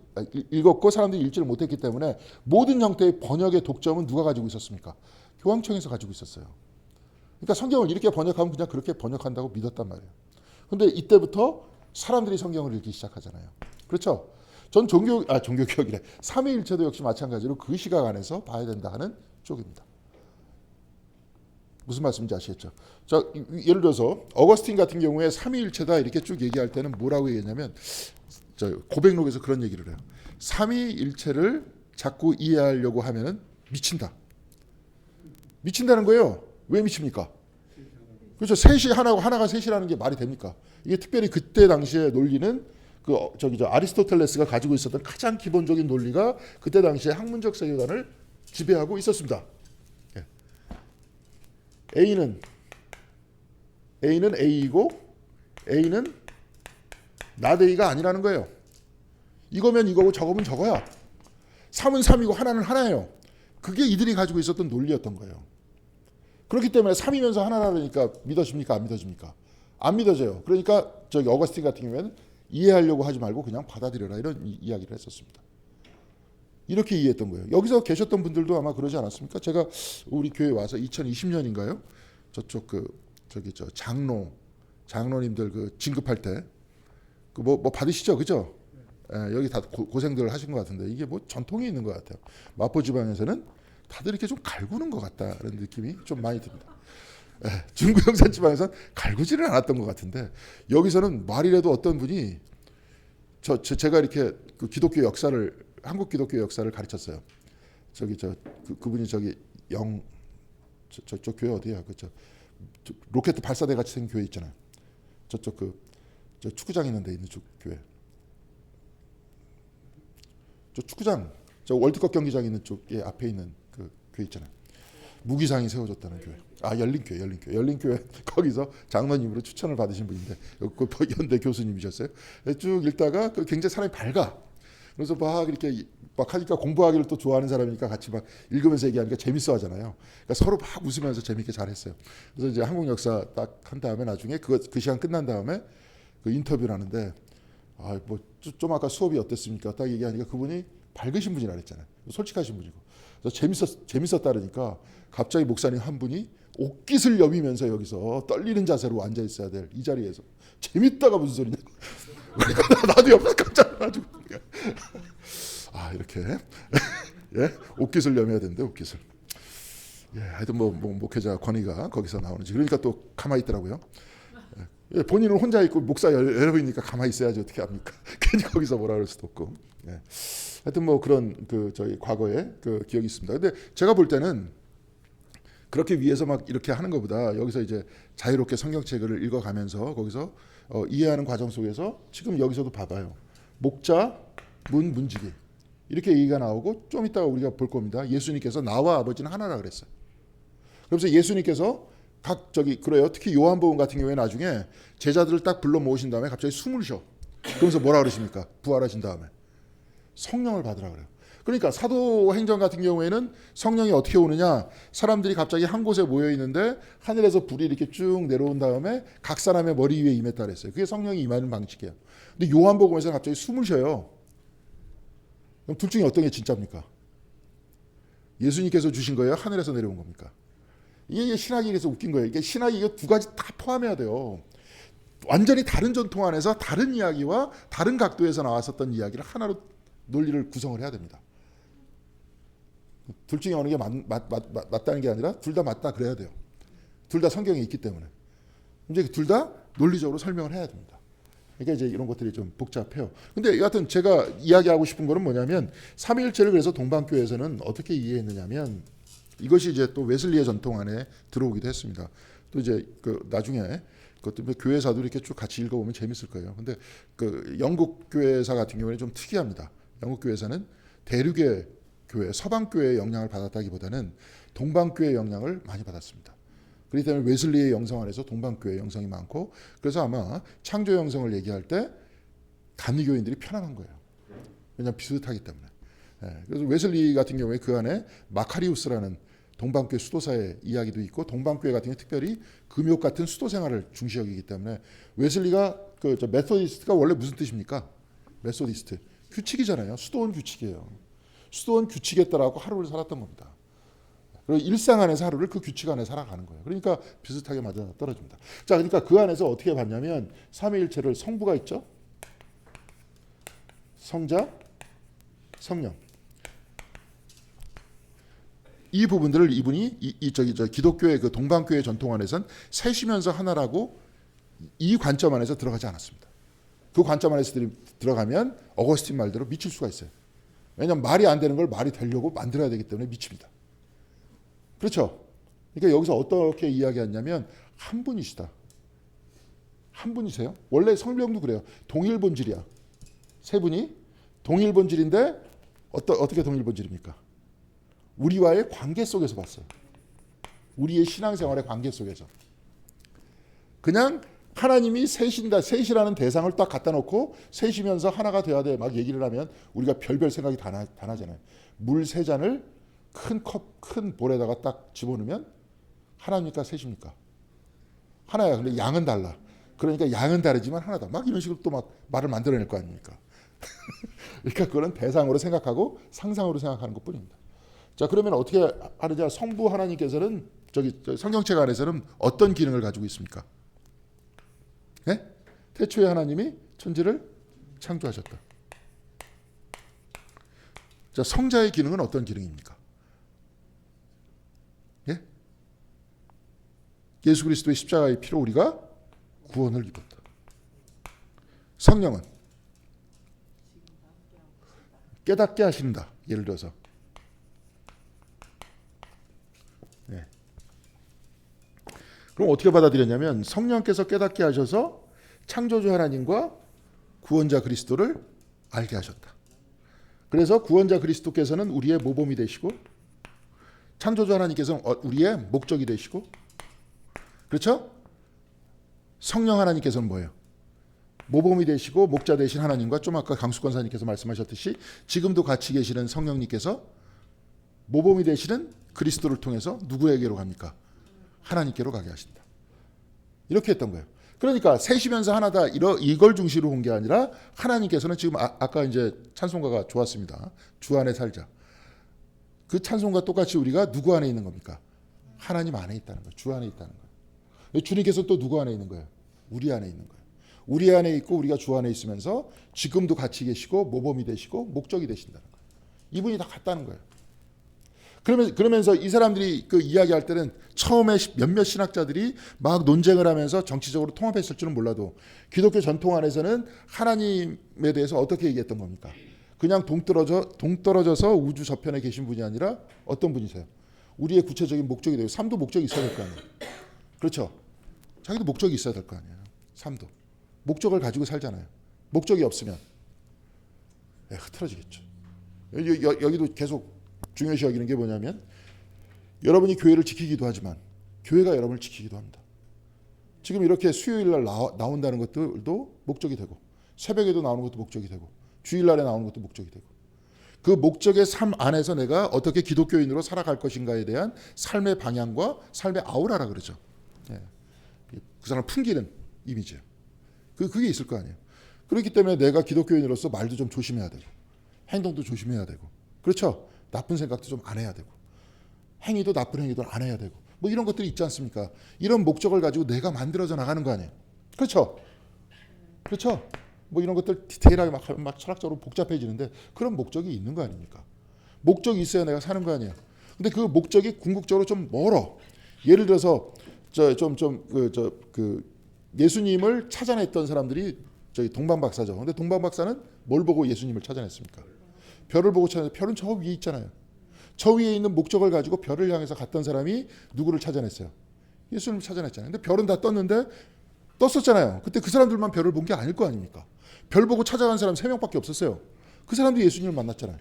읽었고 사람들이 읽지를 못했기 때문에 모든 형태의 번역의 독점은 누가 가지고 있었습니까? 교황청에서 가지고 있었어요. 그러니까 성경을 이렇게 번역하면 그냥 그렇게 번역한다고 믿었단 말이에요. 근데 이때부터 사람들이 성경을 읽기 시작하잖아요. 그렇죠? 전 종교개혁이래. 삼위일체도 역시 마찬가지로 그 시각 안에서 봐야 된다 하는 쪽입니다. 무슨 말씀인지 아시겠죠? 자, 예를 들어서 어거스틴 같은 경우에 삼위일체다 이렇게 쭉 얘기할 때는 뭐라고 얘기했냐면 고백록에서 그런 얘기를 해요. 삼위일체를 자꾸 이해하려고 하면은 미친다. 미친다는 거예요. 왜 미칩니까? 그렇죠. 셋이 하나고 하나가 셋이라는 게 말이 됩니까? 이게 특별히 그때 당시에 논리는 아리스토텔레스가 가지고 있었던 가장 기본적인 논리가 그때 당시에 학문적 세계관을 지배하고 있었습니다. A는 A이고 A는 not A가 아니라는 거예요. 이거면 이거고 저거면 저거야. 3은 3이고 하나는 하나예요. 그게 이들이 가지고 있었던 논리였던 거예요. 그렇기 때문에 3이면서 하나라니까 믿어집니까? 안 믿어집니까? 안 믿어져요. 그러니까 어거스틴 같은 경우에는 이해하려고 하지 말고 그냥 받아들여라 이런 이야기를 했었습니다. 이렇게 이해했던 거예요. 여기서 계셨던 분들도 아마 그러지 않았습니까? 제가 우리 교회 와서 2020년인가요? 저쪽 장로님들 진급할 때 뭐 받으시죠, 그죠? 여기 다 고생들 하신 것 같은데 이게 뭐 전통이 있는 것 같아요. 마포 지방에서는 다들 이렇게 좀 갈구는 것 같다는 느낌이 좀 많이 듭니다. 중구 영산 지방에서는 갈구지를 않았던 것 같은데 여기서는 말이라도 어떤 분이 제가 이렇게 그 기독교 역사를 한국 기독교 역사를 가르쳤어요. 그분이 저쪽 교회 어디야? 로켓 발사대 같이 생긴 교회 있잖아요. 저쪽 저 축구장 있는 데 있는 쪽 교회. 저 축구장, 저 월드컵 경기장 있는 쪽에 앞에 있는 그 교회 있잖아요. 무기상이 세워졌다는 교회. 열린교회 거기서 장로님으로 추천을 받으신 분인데 그 연대 교수님이셨어요. 쭉 읽다가 굉장히 사람이 밝아. 그래서 막 이렇게 막 하니까 공부하기를 또 좋아하는 사람이니까 같이 막 읽으면서 얘기하니까 재밌어 하잖아요. 그러니까 서로 막 웃으면서 재밌게 잘했어요. 그래서 이제 한국 역사 딱 한 다음에 나중에 그 시간 끝난 다음에 그 인터뷰를 하는데 좀 아까 수업이 어땠습니까? 딱 얘기하니까 그분이 밝으신 분이라 그랬잖아요. 솔직하신 분이고. 그래서 재밌었다 그러니까 갑자기 목사님 한 분이 옷깃을 여미면서 여기서 떨리는 자세로 앉아 있어야 될 이 자리에서 재밌다가 무슨 소리냐? 그러니까 나도 옆에서 깜짝 놀라가지고 이렇게 예? 옷깃을 여며야 되는데 옷깃을. 하여튼 목회자 권위가 거기서 나오는지 그러니까 또 가만히 있더라고요. 본인은 혼자 있고 목사 여러분이니까 가만히 있어야지 어떻게 합니까? 괜히 거기서 뭐라 그럴 수도 없고. 하여튼 뭐 그런 그 저희 과거에 그 기억이 있습니다. 근데 제가 볼 때는 그렇게 위에서 막 이렇게 하는 것보다 여기서 이제 자유롭게 성경책을 읽어가면서 거기서 이해하는 과정 속에서 지금 여기서도 봐봐요. 목자, 문지기 이렇게 얘기가 나오고 좀 이따가 우리가 볼 겁니다. 예수님께서 나와 아버지는 하나라 그랬어요. 그래서 예수님께서 그래요. 특히 요한복음 같은 경우에 나중에 제자들을 딱 불러 모으신 다음에 갑자기 숨을 쉬어. 그러면서 뭐라 그러십니까? 부활하신 다음에 성령을 받으라 그래요. 그러니까 사도행전 같은 경우에는 성령이 어떻게 오느냐? 사람들이 갑자기 한 곳에 모여 있는데 하늘에서 불이 이렇게 쭉 내려온 다음에 각 사람의 머리 위에 임했다 그랬어요. 그게 성령이 임하는 방식이에요. 근데 요한복음에서 갑자기 숨을 쉬어요. 그럼 둘 중에 어떤 게 진짜입니까? 예수님께서 주신 거예요? 하늘에서 내려온 겁니까? 이게 신학이 그래서 웃긴 거예요. 이게 신학이 이거 두 가지 다 포함해야 돼요. 완전히 다른 전통 안에서 다른 이야기와 다른 각도에서 나왔었던 이야기를 하나로 논리를 구성을 해야 됩니다. 둘 중에 어느 게 맞다는 게 아니라 둘 다 맞다 그래야 돼요. 둘 다 성경에 있기 때문에. 이제 둘 다 논리적으로 설명을 해야 됩니다. 그러니까 이제 이런 것들이 좀 복잡해요. 근데 여하튼 제가 이야기하고 싶은 거는 뭐냐면 삼위일체를 그래서 동방교회에서는 어떻게 이해했느냐면 이것이 이제 또 웨슬리의 전통 안에 들어오기도 했습니다. 또 이제 그 나중에 그것도 교회사도 이렇게 쭉 같이 읽어보면 재밌을 거예요. 근데 그 영국 교회사 같은 경우는 좀 특이합니다. 영국 교회사는 대륙의 교회, 서방 교회의 영향을 받았다기보다는 동방 교회의 영향을 많이 받았습니다. 그렇기 때문에 웨슬리의 영성 안에서 동방 교회의 영성이 많고, 그래서 아마 창조 영성을 얘기할 때 감리교인들이 편안한 거예요. 왜냐하면 비슷하기 때문에. 그래서 웨슬리 같은 경우에 그 안에 마카리우스라는 동방교회 수도사의 이야기도 있고, 동방교회 같은 경우 특별히 금욕 같은 수도 생활을 중시 여기기 때문에 웨슬리가 메소디스트가 원래 무슨 뜻입니까? 메소디스트 규칙이잖아요. 수도원 규칙이에요. 수도원 규칙에 따라서 하루를 살았던 겁니다. 그리고 일상 안에서 하루를 그 규칙 안에 살아가는 거예요. 그러니까 비슷하게 맞아 떨어집니다. 자, 그러니까 그 안에서 어떻게 봤냐면 삼위일체를 성부가 있죠. 성자, 성령. 이 부분들을 이분이 기독교의 그 동방교회 전통 안에서는 셋이면서 하나라고 이 관점 안에서 들어가지 않았습니다. 그 관점 안에서 들어가면 어거스틴 말대로 미칠 수가 있어요. 왜냐하면 말이 안 되는 걸 말이 되려고 만들어야 되기 때문에 미칩니다. 그렇죠? 그러니까 여기서 어떻게 이야기하냐면 한 분이시다. 한 분이세요. 원래 성령도 그래요. 동일 본질이야. 세 분이 동일 본질인데 어떻게 동일 본질입니까? 우리와의 관계 속에서 봤어요. 우리의 신앙생활의 관계 속에서. 그냥 하나님이 셋이라는 대상을 딱 갖다 놓고 셋이면서 하나가 돼야 돼 막 얘기를 하면 우리가 별별 생각이 다 나잖아요. 물 세 잔을 큰 볼에다가 딱 집어넣으면 하나입니까? 셋입니까? 하나야. 근데 양은 달라. 그러니까 양은 다르지만 하나다. 막 이런 식으로 또 막 말을 만들어낼 거 아닙니까? 그러니까 그거는 대상으로 생각하고 상상으로 생각하는 것 뿐입니다. 자, 그러면 어떻게 하느냐? 성부 하나님께서는 성경책 안에서는 어떤 기능을 가지고 있습니까? 네? 태초에 하나님이 천지를 창조하셨다. 자, 성자의 기능은 어떤 기능입니까? 예? 예수 그리스도의 십자가의 피로 우리가 구원을 입었다. 성령은 깨닫게 하신다. 예를 들어서. 네. 그럼 어떻게 받아들였냐면 성령께서 깨닫게 하셔서 창조주 하나님과 구원자 그리스도를 알게 하셨다. 그래서 구원자 그리스도께서는 우리의 모범이 되시고 창조주 하나님께서는 우리의 목적이 되시고, 그렇죠? 성령 하나님께서는 뭐예요? 모범이 되시고 목자 되신 하나님과 좀 아까 강수권사님께서 말씀하셨듯이 지금도 같이 계시는 성령님께서 모범이 되시는 그리스도를 통해서 누구에게로 갑니까? 하나님께로 가게 하신다. 이렇게 했던 거예요. 그러니까 셋이면서 하나다 이걸 중시로 본 게 아니라 하나님께서는 지금 아까 이제 찬송가가 좋았습니다. 주 안에 살자. 그 찬송과 똑같이 우리가 누구 안에 있는 겁니까? 하나님 안에 있다는 거예요. 주 안에 있다는 거예요. 주님께서 또 누구 안에 있는 거예요? 우리 안에 있는 거예요. 우리 안에 있고 우리가 주 안에 있으면서 지금도 같이 계시고 모범이 되시고 목적이 되신다는 거예요. 이분이 다 같다는 거예요. 그러면서 이 사람들이 그 이야기할 때는 처음에 몇몇 신학자들이 막 논쟁을 하면서 정치적으로 통합했을 줄은 몰라도 기독교 전통 안에서는 하나님에 대해서 어떻게 얘기했던 겁니까? 그냥 동떨어져서 우주 저편에 계신 분이 아니라 어떤 분이세요? 우리의 구체적인 목적이 되고 삶도 목적이 있어야 될 거 아니에요. 그렇죠? 자기도 목적이 있어야 될 거 아니에요. 삶도. 목적을 가지고 살잖아요. 목적이 없으면 흐트러지겠죠. 여기도 계속 중요시 여기는 게 뭐냐면 여러분이 교회를 지키기도 하지만 교회가 여러분을 지키기도 합니다. 지금 이렇게 수요일날 나온다는 것들도 목적이 되고 새벽에도 나오는 것도 목적이 되고 주일날에 나오는 것도 목적이 되고 그 목적의 삶 안에서 내가 어떻게 기독교인으로 살아갈 것인가에 대한 삶의 방향과 삶의 아우라라 그러죠. 그 사람을 풍기는 이미지예요. 그게 있을 거 아니에요. 그렇기 때문에 내가 기독교인으로서 말도 좀 조심해야 되고 행동도 조심해야 되고 그렇죠. 나쁜 생각도 좀 안 해야 되고 행위도 나쁜 행위도 안 해야 되고 뭐 이런 것들이 있지 않습니까? 이런 목적을 가지고 내가 만들어져 나가는 거 아니에요. 그렇죠? 그렇죠? 뭐 이런 것들 디테일하게 막 철학적으로 복잡해지는데 그런 목적이 있는 거 아닙니까? 목적이 있어야 내가 사는 거 아니에요. 근데 그 목적이 궁극적으로 좀 멀어. 예를 들어서 예수님을 찾아냈던 사람들이 저희 동방박사죠. 근데 동방박사는 뭘 보고 예수님을 찾아냈습니까? 별을 보고 찾아냈어요. 별은 저 위에 있잖아요. 저 위에 있는 목적을 가지고 별을 향해서 갔던 사람이 누구를 찾아냈어요? 예수님을 찾아냈잖아요. 근데 별은 다 떴었잖아요. 그때 그 사람들만 별을 본 게 아닐 거 아닙니까? 별 보고 찾아간 사람 3명밖에 없었어요. 그 사람도 예수님을 만났잖아요.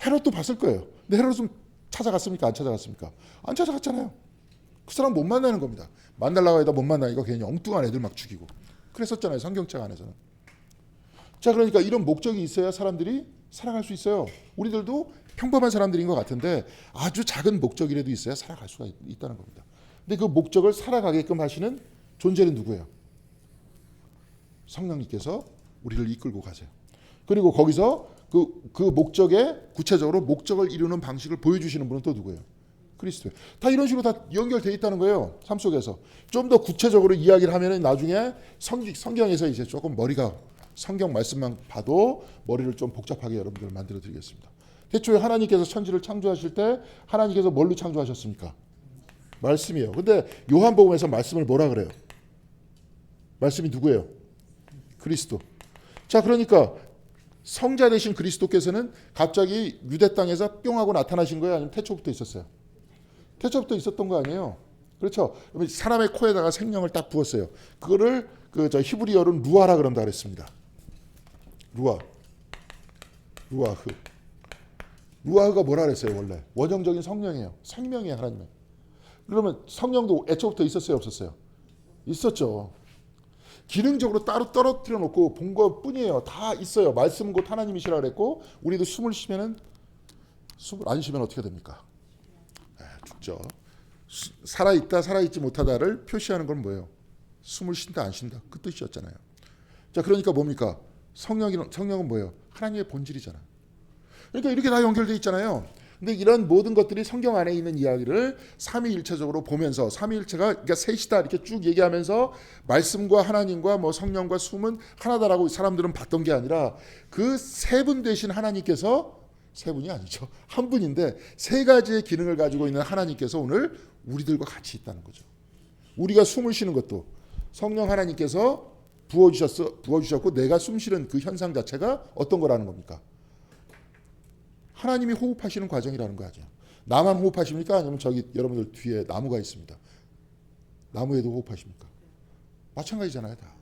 헤롯도 봤을 거예요. 근데 헤롯은 찾아갔습니까? 안 찾아갔습니까? 안 찾아갔잖아요. 그 사람 못 만나는 겁니다. 만나려고 해도 못 만나니까 괜히 엉뚱한 애들 막 죽이고 그랬었잖아요. 성경책 안에서는. 자, 그러니까 이런 목적이 있어야 사람들이 살아갈 수 있어요. 우리들도 평범한 사람들인 것 같은데 아주 작은 목적이라도 있어야 살아갈 수가 있다는 겁니다. 근데 그 목적을 살아가게끔 하시는 존재는 누구예요? 성령님께서 우리를 이끌고 가세요. 그리고 거기서 그 목적에 구체적으로 목적을 이루는 방식을 보여주시는 분은 또 누구예요? 그리스도예요. 다 이런 식으로 다 연결되어 있다는 거예요. 삶 속에서. 좀 더 구체적으로 이야기를 하면 나중에 성경에서 이제 조금 머리가 성경 말씀만 봐도 머리를 좀 복잡하게 여러분들 만들어 드리겠습니다. 태초에 하나님께서 천지를 창조하실 때 하나님께서 뭘로 창조하셨습니까? 말씀이에요. 근데 요한복음에서 말씀을 뭐라 그래요? 말씀이 누구예요? 그리스도. 자, 그러니까 성자 되신 그리스도께서는 갑자기 유대 땅에서 뿅 하고 나타나신 거예요? 아니면 태초부터 있었어요? 태초부터 있었던 거 아니에요? 그렇죠? 사람의 코에다가 생명을 딱 부었어요. 그거를 히브리어로는 루아라 그런다 그랬습니다. 루아흐가 뭐라 그랬어요? 원래 원형적인 성령이에요. 생명이에요. 하나님의. 그러면 성령도 애초부터 있었어요? 없었어요? 있었죠. 기능적으로 따로 떨어뜨려 놓고 본 것 뿐이에요. 다 있어요. 말씀은 곧 하나님이시라 그랬고 우리도 숨을 쉬면 어떻게 됩니까? 죽죠. 살아있다 살아있지 못하다를 표시하는 건 뭐예요? 숨을 쉰다 안 쉰다 그 뜻이었잖아요. 자, 그러니까 뭡니까? 성령은 뭐예요? 하나님의 본질이잖아요. 그러니까 이렇게 다 연결되어 있잖아요. 근데 이런 모든 것들이 성경 안에 있는 이야기를 삼위일체적으로 보면서 삼위일체가 그러니까 셋이다 이렇게 쭉 얘기하면서 말씀과 하나님과 뭐 성령과 숨은 하나다라고 사람들은 봤던 게 아니라 그 세 분 되신 하나님께서 세 분이 아니죠. 한 분인데 세 가지의 기능을 가지고 있는 하나님께서 오늘 우리들과 같이 있다는 거죠. 우리가 숨을 쉬는 것도 성령 하나님께서 부어주셨고 내가 숨 쉬는 그 현상 자체가 어떤 거라는 겁니까? 하나님이 호흡하시는 과정이라는 거 아니에요. 나만 호흡하십니까? 아니면 저기 여러분들 뒤에 나무가 있습니다. 나무에도 호흡하십니까? 마찬가지잖아요. 다.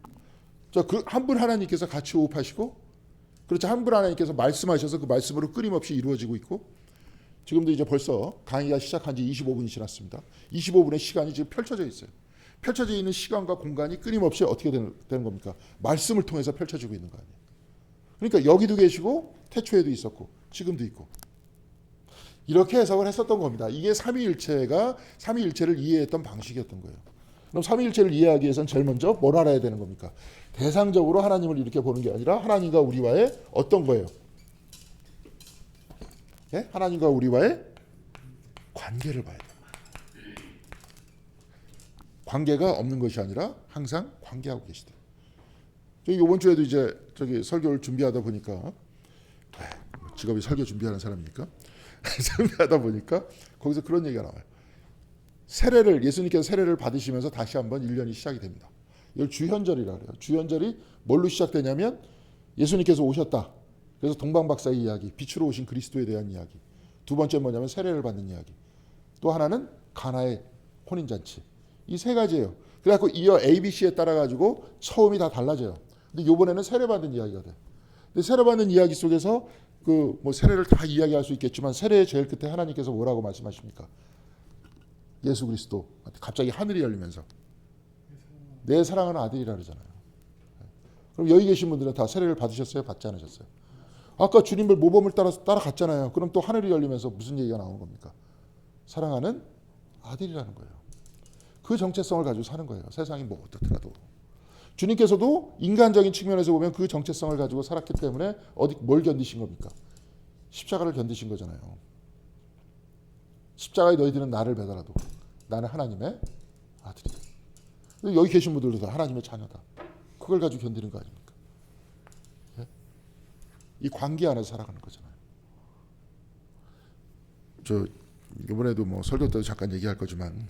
자, 그 한 분 하나님께서 같이 호흡하시고 그렇죠. 한 분 하나님께서 말씀하셔서 그 말씀으로 끊임없이 이루어지고 있고 지금도 이제 벌써 강의가 시작한 지 25분이 지났습니다. 25분의 시간이 지금 펼쳐져 있어요. 펼쳐져 있는 시간과 공간이 끊임없이 어떻게 되는 겁니까? 말씀을 통해서 펼쳐지고 있는 거 아니에요. 그러니까 여기도 계시고 태초에도 있었고 지금도 있고 이렇게 해석을 했었던 겁니다. 이게 삼위일체를 이해했던 방식이었던 거예요. 그럼 삼위일체를 이해하기 위해서는 제일 먼저 뭘 알아야 되는 겁니까? 대상적으로 하나님을 이렇게 보는 게 아니라 하나님과 우리와의 어떤 거예요? 예? 하나님과 우리와의 관계를 봐야 돼요. 관계가 없는 것이 아니라 항상 관계하고 계시다. 이번 주에도 이제 설교를 준비하다 보니까 직업이 설교 준비하는 사람이니까 준비하다 보니까 거기서 그런 얘기가 나와요. 예수님께서 세례를 받으시면서 다시 한번 1년이 시작이 됩니다. 이걸 주현절이라 그래요. 주현절이 뭘로 시작되냐면 예수님께서 오셨다. 그래서 동방박사의 이야기, 빛으로 오신 그리스도에 대한 이야기. 두 번째 뭐냐면 세례를 받는 이야기. 또 하나는 가나의 혼인잔치. 이 세 가지예요. 그래갖고 이어 ABC에 따라 가지고 처음이 다 달라져요. 근데 이번에는 세례 받는 이야기가 돼. 근데 세례 받는 이야기 속에서 그 뭐 세례를 다 이야기할 수 있겠지만 세례의 제일 끝에 하나님께서 뭐라고 말씀하십니까? 예수 그리스도 갑자기 하늘이 열리면서 내 사랑하는 아들이라 그러잖아요. 그럼 여기 계신 분들은 다 세례를 받으셨어요? 받지 않으셨어요? 아까 주님을 모범을 따라서 따라갔잖아요. 그럼 또 하늘이 열리면서 무슨 얘기가 나오는 겁니까? 사랑하는 아들이라는 거예요. 그 정체성을 가지고 사는 거예요. 세상이 뭐 어떻더라도. 주님께서도 인간적인 측면에서 보면 그 정체성을 가지고 살았기 때문에 뭘 견디신 겁니까? 십자가를 견디신 거잖아요. 십자가에 너희들은 나를 배달하도 나는 하나님의 아들이다. 여기 계신 분들도 다 하나님의 자녀다. 그걸 가지고 견디는 거 아닙니까? 예? 이 관계 안에서 살아가는 거잖아요. 저 이번에도 뭐 설교 때도 잠깐 얘기할 거지만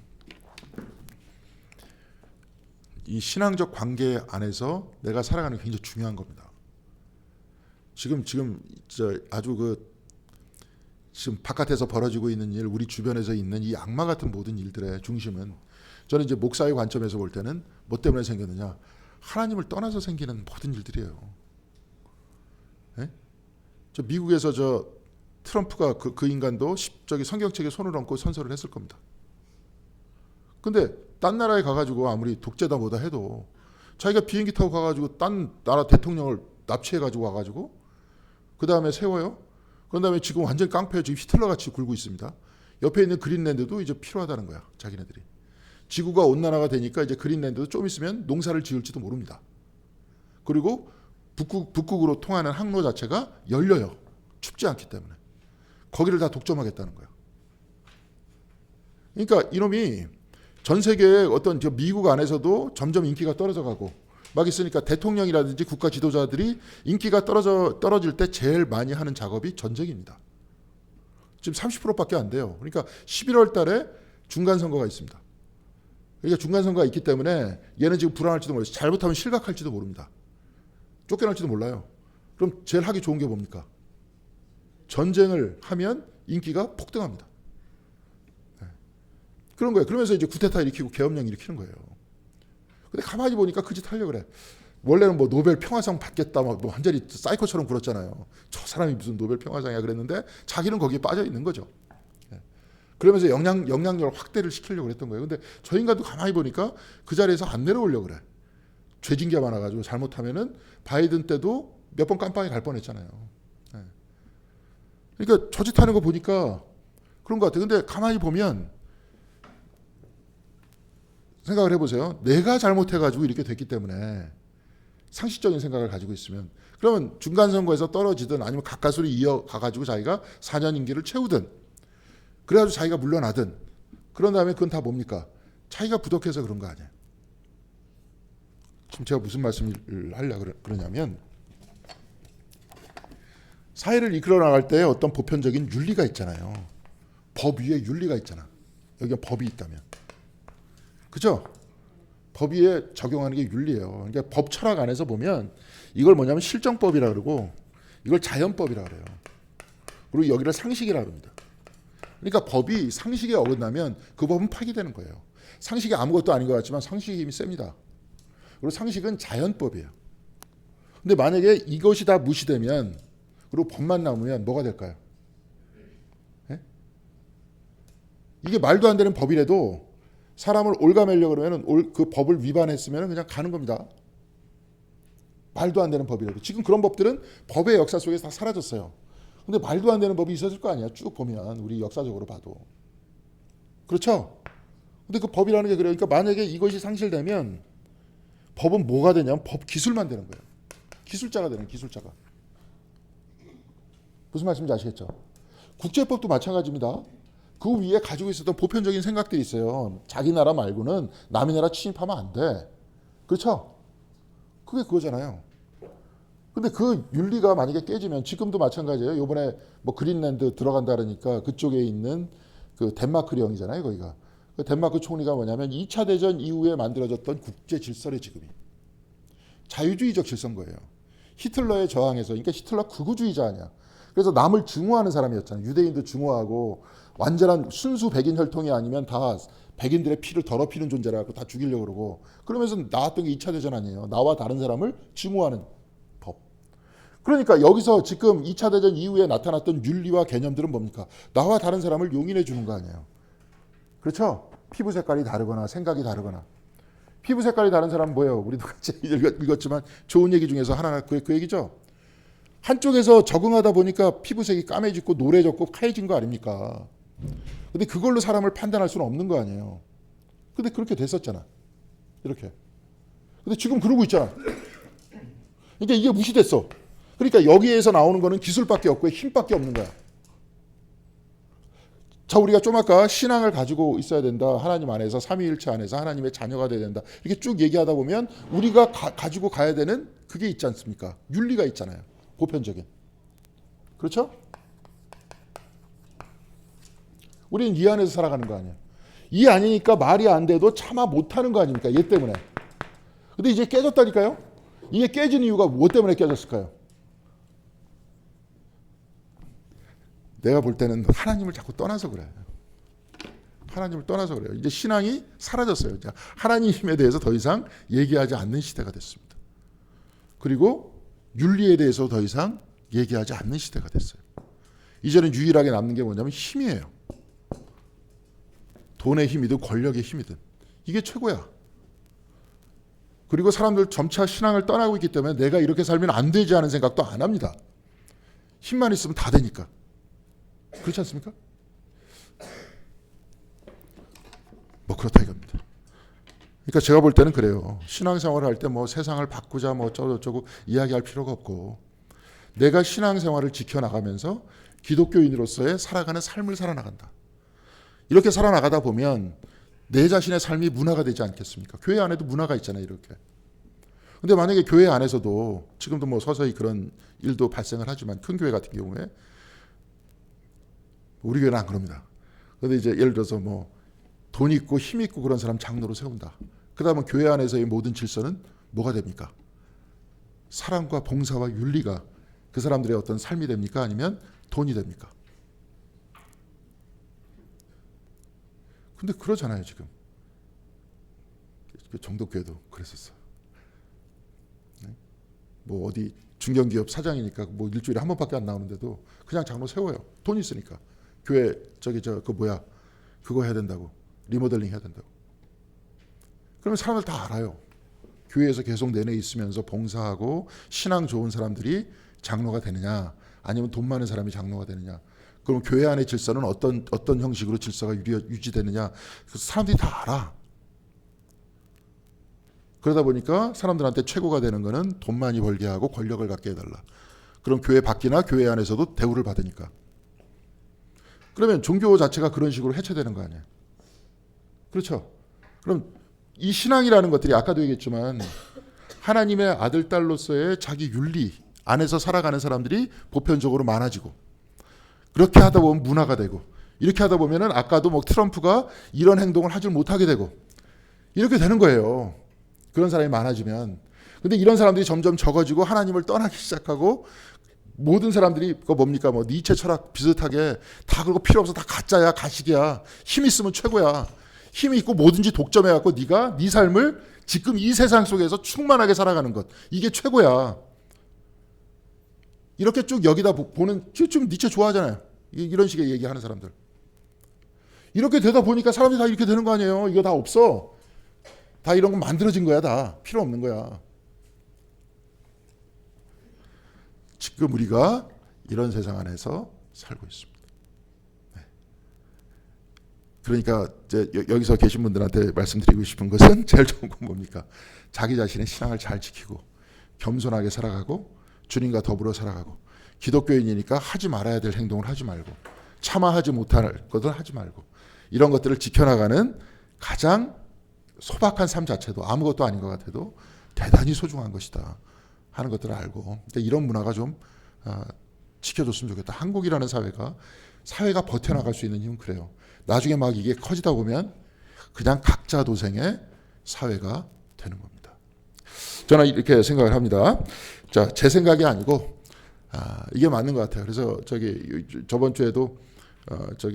이 신앙적 관계 안에서 내가 살아가는 게 굉장히 중요한 겁니다. 지금 저 아주 지금 바깥에서 벌어지고 있는 일, 우리 주변에서 있는 이 악마 같은 모든 일들의 중심은 저는 이제 목사의 관점에서 볼 때는 뭐 때문에 생겼느냐? 하나님을 떠나서 생기는 모든 일들이에요. 예? 저 미국에서 저 트럼프가 그 인간도 저기 성경책에 손을 얹고 선서를 했을 겁니다. 근데 딴 나라에 가가지고 아무리 독재다 뭐다 해도 자기가 비행기 타고 가가지고 딴 나라 대통령을 납치해가지고 와가지고 그 다음에 세워요. 그 다음에 지금 완전 깡패 지금 히틀러같이 굴고 있습니다. 옆에 있는 그린랜드도 이제 필요하다는 거야. 자기네들이. 지구가 온난화가 되니까 이제 그린랜드도 좀 있으면 농사를 지을지도 모릅니다. 그리고 북극으로 통하는 항로 자체가 열려요. 춥지 않기 때문에. 거기를 다 독점하겠다는 거야. 그러니까 이놈이 전 세계의 어떤 미국 안에서도 점점 인기가 떨어져가고 막 있으니까 대통령이라든지 국가 지도자들이 인기가 떨어질 때 제일 많이 하는 작업이 전쟁입니다. 지금 30%밖에 안 돼요. 그러니까 11월 달에 중간 선거가 있습니다. 그러니까 중간 선거가 있기 때문에 얘는 지금 불안할지도 모르겠어요. 잘못하면 실각할지도 모릅니다. 쫓겨날지도 몰라요. 그럼 제일 하기 좋은 게 뭡니까? 전쟁을 하면 인기가 폭등합니다. 네. 그런 거예요. 그러면서 이제 쿠데타 일으키고 계엄령 일으키는 거예요. 근데 가만히 보니까 그 짓 하려고 그래. 원래는 뭐 노벨 평화상 받겠다 막 뭐 완전히 사이코처럼 굴었잖아요. 저 사람이 무슨 노벨 평화상이야 그랬는데 자기는 거기에 빠져 있는 거죠. 네. 그러면서 영향력 확대를 시키려고 했던 거예요. 근데 저 인간도 가만히 보니까 그 자리에서 안 내려오려고 그래. 죄진 게 많아가지고 잘못하면은 바이든 때도 몇 번 깜빵에 갈 뻔했잖아요. 네. 그러니까 저 짓 하는 거 보니까 그런 것 같아요. 근데 가만히 보면 생각을 해보세요. 내가 잘못해가지고 이렇게 됐기 때문에 상식적인 생각을 가지고 있으면 그러면 중간선거에서 떨어지든 아니면 가까스로 이어가가지고 자기가 4년 임기를 채우든 그래가지고 자기가 물러나든 그런 다음에 그건 다 뭡니까? 자기가 부족해서 그런 거 아니에요. 지금 제가 무슨 말씀을 하려고 그러냐면 사회를 이끌어 나갈 때 어떤 보편적인 윤리가 있잖아요. 법 위에 윤리가 있잖아. 여기가 법이 있다면. 그죠? 법 위에 적용하는 게 윤리예요. 그러니까 법 철학 안에서 보면 이걸 뭐냐면 실정법이라 그러고 이걸 자연법이라 그래요. 그리고 여기를 상식이라 그럽니다. 그러니까 법이 상식에 어긋나면 그 법은 파기되는 거예요. 상식이 아무것도 아닌 것 같지만 상식의 힘이 셉니다. 그리고 상식은 자연법이에요. 근데 만약에 이것이 다 무시되면 그리고 법만 남으면 뭐가 될까요? 네? 이게 말도 안 되는 법이라도 사람을 올가매려고 그러면 그 법을 위반했으면 그냥 가는 겁니다. 말도 안 되는 법이라도. 지금 그런 법들은 법의 역사 속에서 다 사라졌어요. 근데 말도 안 되는 법이 있었을 거 아니야. 쭉 보면 우리 역사적으로 봐도. 그렇죠? 근데 그 법이라는 게 그래요. 그러니까 만약에 이것이 상실되면 법은 뭐가 되냐면 법 기술만 되는 거예요. 기술자가 되는 기술자가. 무슨 말씀인지 아시겠죠? 국제법도 마찬가지입니다. 그 위에 가지고 있었던 보편적인 생각들이 있어요. 자기 나라 말고는 남의 나라 침입하면 안 돼. 그렇죠? 그게 그거잖아요. 근데 그 윤리가 만약에 깨지면 지금도 마찬가지예요. 이번에 뭐 그린랜드 들어간다 그러니까 그쪽에 있는 그 덴마크령이잖아요. 거기가. 그 덴마크 총리가 뭐냐면 2차 대전 이후에 만들어졌던 국제 질서래 지금이. 자유주의적 질서인 거예요. 히틀러에 저항해서, 그러니까 히틀러 극우주의자 아니야. 그래서 남을 증오하는 사람이었잖아요. 유대인도 증오하고 완전한 순수 백인 혈통이 아니면 다 백인들의 피를 더럽히는 존재라고 다 죽이려고 그러고, 그러면서 나왔던 게 2차 대전 아니에요. 나와 다른 사람을 증오하는 법. 그러니까 여기서 지금 2차 대전 이후에 나타났던 윤리와 개념들은 뭡니까? 나와 다른 사람을 용인해 주는 거 아니에요. 그렇죠? 피부 색깔이 다르거나 생각이 다르거나. 피부 색깔이 다른 사람은 뭐예요? 우리도 같이 읽었지만 좋은 얘기 중에서 하나 그 얘기죠. 한쪽에서 적응하다 보니까 피부색이 까매지고 노래졌고 하얘진 거 아닙니까? 근데 그걸로 사람을 판단할 수는 없는 거 아니에요. 근데 그렇게 됐었잖아. 이렇게. 근데 지금 그러고 있잖아. 그러니까 이게 무시됐어. 그러니까 여기에서 나오는 거는 기술밖에 없고 힘밖에 없는 거야. 자, 우리가 좀 아까 신앙을 가지고 있어야 된다. 하나님 안에서 삼위일체 안에서 하나님의 자녀가 돼야 된다. 이렇게 쭉 얘기하다 보면 우리가 가지고 가야 되는 그게 있지 않습니까? 윤리가 있잖아요. 보편적인. 그렇죠? 우리는 이 안에서 살아가는 거 아니에요. 이 아니니까 말이 안 돼도 차마 못하는 거 아닙니까? 얘 때문에. 근데 이제 깨졌다니까요? 이게 깨진 이유가 무엇 때문에 깨졌을까요? 내가 볼 때는 하나님을 자꾸 떠나서 그래요. 하나님을 떠나서 그래요. 이제 신앙이 사라졌어요. 이제 하나님에 대해서 더 이상 얘기하지 않는 시대가 됐습니다. 그리고 윤리에 대해서 더 이상 얘기하지 않는 시대가 됐어요. 이제는 유일하게 남는 게 뭐냐면 힘이에요. 돈의 힘이든 권력의 힘이든 이게 최고야. 그리고 사람들 점차 신앙을 떠나고 있기 때문에 내가 이렇게 살면 안 되지 하는 생각도 안 합니다. 힘만 있으면 다 되니까. 그렇지 않습니까? 뭐 그렇다 이겁니다. 그러니까 제가 볼 때는 그래요. 신앙생활을 할 때 뭐 세상을 바꾸자 뭐 어쩌고 이야기할 필요가 없고, 내가 신앙생활을 지켜나가면서 기독교인으로서의 살아가는 삶을 살아나간다. 이렇게 살아나가다 보면 내 자신의 삶이 문화가 되지 않겠습니까? 교회 안에도 문화가 있잖아요, 이렇게. 근데 만약에 교회 안에서도 지금도 뭐 서서히 그런 일도 발생을 하지만 큰 교회 같은 경우에, 우리 교회는 안 그럽니다. 근데 이제 예를 들어서 뭐 돈 있고 힘 있고 그런 사람 장로로 세운다. 그다음에 교회 안에서의 모든 질서는 뭐가 됩니까? 사랑과 봉사와 윤리가 그 사람들의 어떤 삶이 됩니까? 아니면 돈이 됩니까? 근데 그러잖아요, 지금. 정독교회도 그랬었어. 뭐 어디 중견기업 사장이니까 뭐 일주일에 한 번밖에 안 나오는데도 그냥 장로 세워요. 돈 있으니까. 교회 그거 해야 된다고. 리모델링 해야 된다고. 그러면 사람들 다 알아요. 교회에서 계속 내내 있으면서 봉사하고 신앙 좋은 사람들이 장로가 되느냐, 아니면 돈 많은 사람이 장로가 되느냐. 그럼 교회 안의 질서는 어떤 형식으로 질서가 유지되느냐. 사람들이 다 알아. 그러다 보니까 사람들한테 최고가 되는 거는 돈 많이 벌게 하고 권력을 갖게 해달라. 그럼 교회 밖이나 교회 안에서도 대우를 받으니까. 그러면 종교 자체가 그런 식으로 해체되는 거 아니에요. 그렇죠. 그럼 이 신앙이라는 것들이 아까도 얘기했지만 하나님의 아들, 딸로서의 자기 윤리 안에서 살아가는 사람들이 보편적으로 많아지고, 그렇게 하다 보면 문화가 되고, 이렇게 하다 보면은 아까도 뭐 트럼프가 이런 행동을 하지 못하게 되고, 이렇게 되는 거예요. 그런 사람이 많아지면. 근데 이런 사람들이 점점 적어지고 하나님을 떠나기 시작하고, 모든 사람들이 그거 뭡니까? 뭐 니체 철학 비슷하게 다 그거 필요 없어, 다 가짜야, 가식이야. 힘 있으면 최고야. 힘이 있고 뭐든지 독점해갖고 네가 네 삶을 지금 이 세상 속에서 충만하게 살아가는 것, 이게 최고야. 이렇게 쭉 여기다 보는, 좀 니체 좋아하잖아요. 이런 식의 얘기하는 사람들. 이렇게 되다 보니까 사람들이 다 이렇게 되는 거 아니에요. 이거 다 없어. 다 이런 거 만들어진 거야. 다 필요 없는 거야. 지금 우리가 이런 세상 안에서 살고 있습니다. 네. 그러니까 이제 여기서 계신 분들한테 말씀드리고 싶은 것은 제일 좋은 건 뭡니까? 자기 자신의 신앙을 잘 지키고 겸손하게 살아가고 주님과 더불어 살아가고, 기독교인이니까 하지 말아야 될 행동을 하지 말고 차마 하지 못할 것을 하지 말고, 이런 것들을 지켜나가는 가장 소박한 삶 자체도 아무것도 아닌 것 같아도 대단히 소중한 것이다 하는 것들을 알고, 그러니까 이런 문화가 좀 지켜줬으면 좋겠다. 한국이라는 사회가 버텨나갈 수 있는 힘은 그래요. 나중에 막 이게 커지다 보면 그냥 각자 도생의 사회가 되는 겁니다. 저는 이렇게 생각을 합니다. 자, 제 생각이 아니고 이게 맞는 것 같아요. 그래서 저번 주에도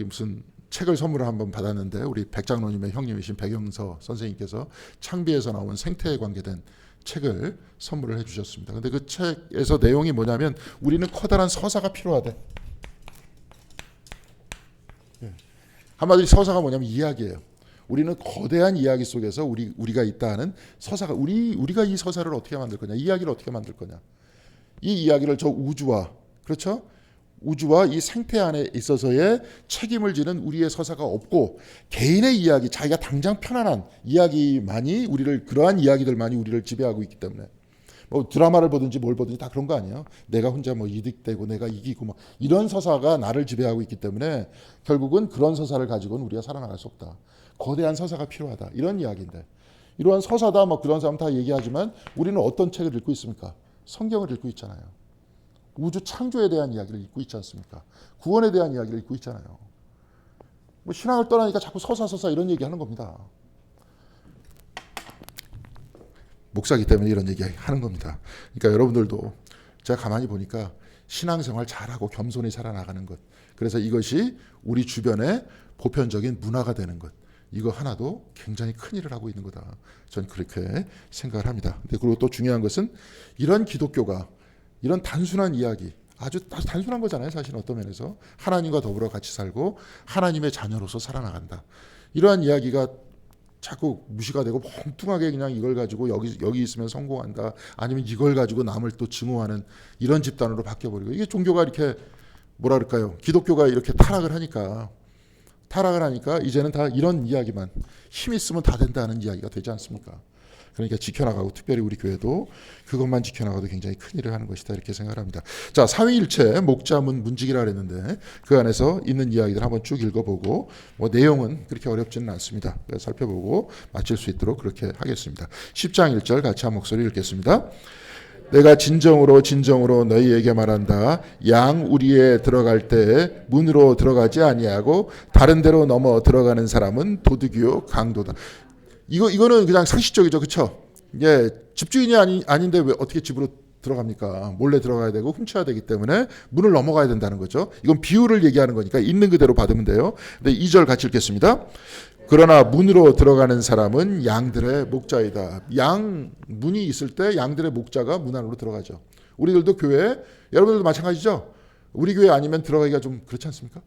무슨 책을 선물을 한번 받았는데 우리 백장로님의 형님이신 백영서 선생님께서 창비에서 나온 생태에 관계된 책을 선물을 해주셨습니다. 근데 그 책에서 내용이 뭐냐면 우리는 커다란 서사가 필요하대. 한마디로 서사가 뭐냐면 이야기예요. 우리는 거대한 이야기 속에서 우리가 있다 하는 서사가 우리가 이 서사를 어떻게 만들 거냐, 이야기를 어떻게 만들 거냐. 이 이야기를 저 우주와 그렇죠? 우주와 이 생태 안에 있어서의 책임을 지는 우리의 서사가 없고 개인의 이야기, 자기가 당장 편안한 이야기만이 그러한 이야기들만이 우리를 지배하고 있기 때문에 뭐 드라마를 보든지 뭘 보든지 다 그런 거 아니에요. 내가 혼자 뭐 이득되고 내가 이기고 뭐 이런 서사가 나를 지배하고 있기 때문에 결국은 그런 서사를 가지고는 우리가 살아나갈 수 없다. 거대한 서사가 필요하다. 이런 이야기인데 이러한 서사다 뭐 그런 사람 다 얘기하지만 우리는 어떤 책을 읽고 있습니까? 성경을 읽고 있잖아요. 우주 창조에 대한 이야기를 읽고 있지 않습니까? 구원에 대한 이야기를 읽고 있잖아요. 뭐 신앙을 떠나니까 자꾸 서사 이런 얘기하는 겁니다. 목사기 때문에 이런 얘기하는 겁니다. 그러니까 여러분들도 제가 가만히 보니까 신앙생활 잘하고 겸손히 살아나가는 것, 그래서 이것이 우리 주변의 보편적인 문화가 되는 것, 이거 하나도 굉장히 큰 일을 하고 있는 거다. 저는 그렇게 생각을 합니다. 근데 그리고 또 중요한 것은 이런 기독교가 이런 단순한 이야기, 아주 단순한 거잖아요. 사실 어떤 면에서 하나님과 더불어 같이 살고 하나님의 자녀로서 살아나간다. 이러한 이야기가 자꾸 무시가 되고 멍뚱하게 그냥 이걸 가지고 여기 있으면 성공한다. 아니면 이걸 가지고 남을 또 증오하는 이런 집단으로 바뀌어버리고, 이게 종교가 이렇게 뭐라 그럴까요? 기독교가 이렇게 타락을 하니까 이제는 다 이런 이야기만 힘 있으면 다 된다는 이야기가 되지 않습니까? 그러니까 지켜나가고 특별히 우리 교회도 그것만 지켜나가도 굉장히 큰 일을 하는 것이다 이렇게 생각합니다. 자, 삼위일체 목자문 문지기라 그랬는데 그 안에서 있는 이야기들 한번 쭉 읽어보고 뭐 내용은 그렇게 어렵지는 않습니다. 살펴보고 마칠 수 있도록 그렇게 하겠습니다. 10장 1절 같이 한 목소리 읽겠습니다. 내가 진정으로 너희에게 말한다. 양 우리에 들어갈 때 문으로 들어가지 아니하고 다른 데로 넘어 들어가는 사람은 도둑이요 강도다. 이거는 그냥 상식적이죠, 그렇죠? 예, 집주인이 아닌데 왜 어떻게 집으로 들어갑니까? 몰래 들어가야 되고 훔쳐야 되기 때문에 문을 넘어가야 된다는 거죠. 이건 비유를 얘기하는 거니까 있는 그대로 받으면 돼요. 근데 2절 같이 읽겠습니다. 그러나 문으로 들어가는 사람은 양들의 목자이다. 문이 있을 때 양들의 목자가 문 안으로 들어가죠. 우리들도 교회, 여러분들도 마찬가지죠. 우리 교회 아니면 들어가기가 좀 그렇지 않습니까?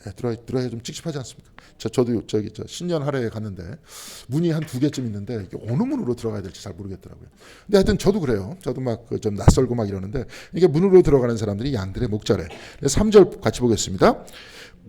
네, 들어가기가 좀 찝찝하지 않습니까? 저도 신년 하루에 갔는데 문이 한 2개쯤 있는데 어느 문으로 들어가야 될지 잘 모르겠더라고요. 근데 하여튼 저도 그래요. 저도 막 좀 낯설고 막 이러는데 이게 문으로 들어가는 사람들이 양들의 목자래. 3절 같이 보겠습니다.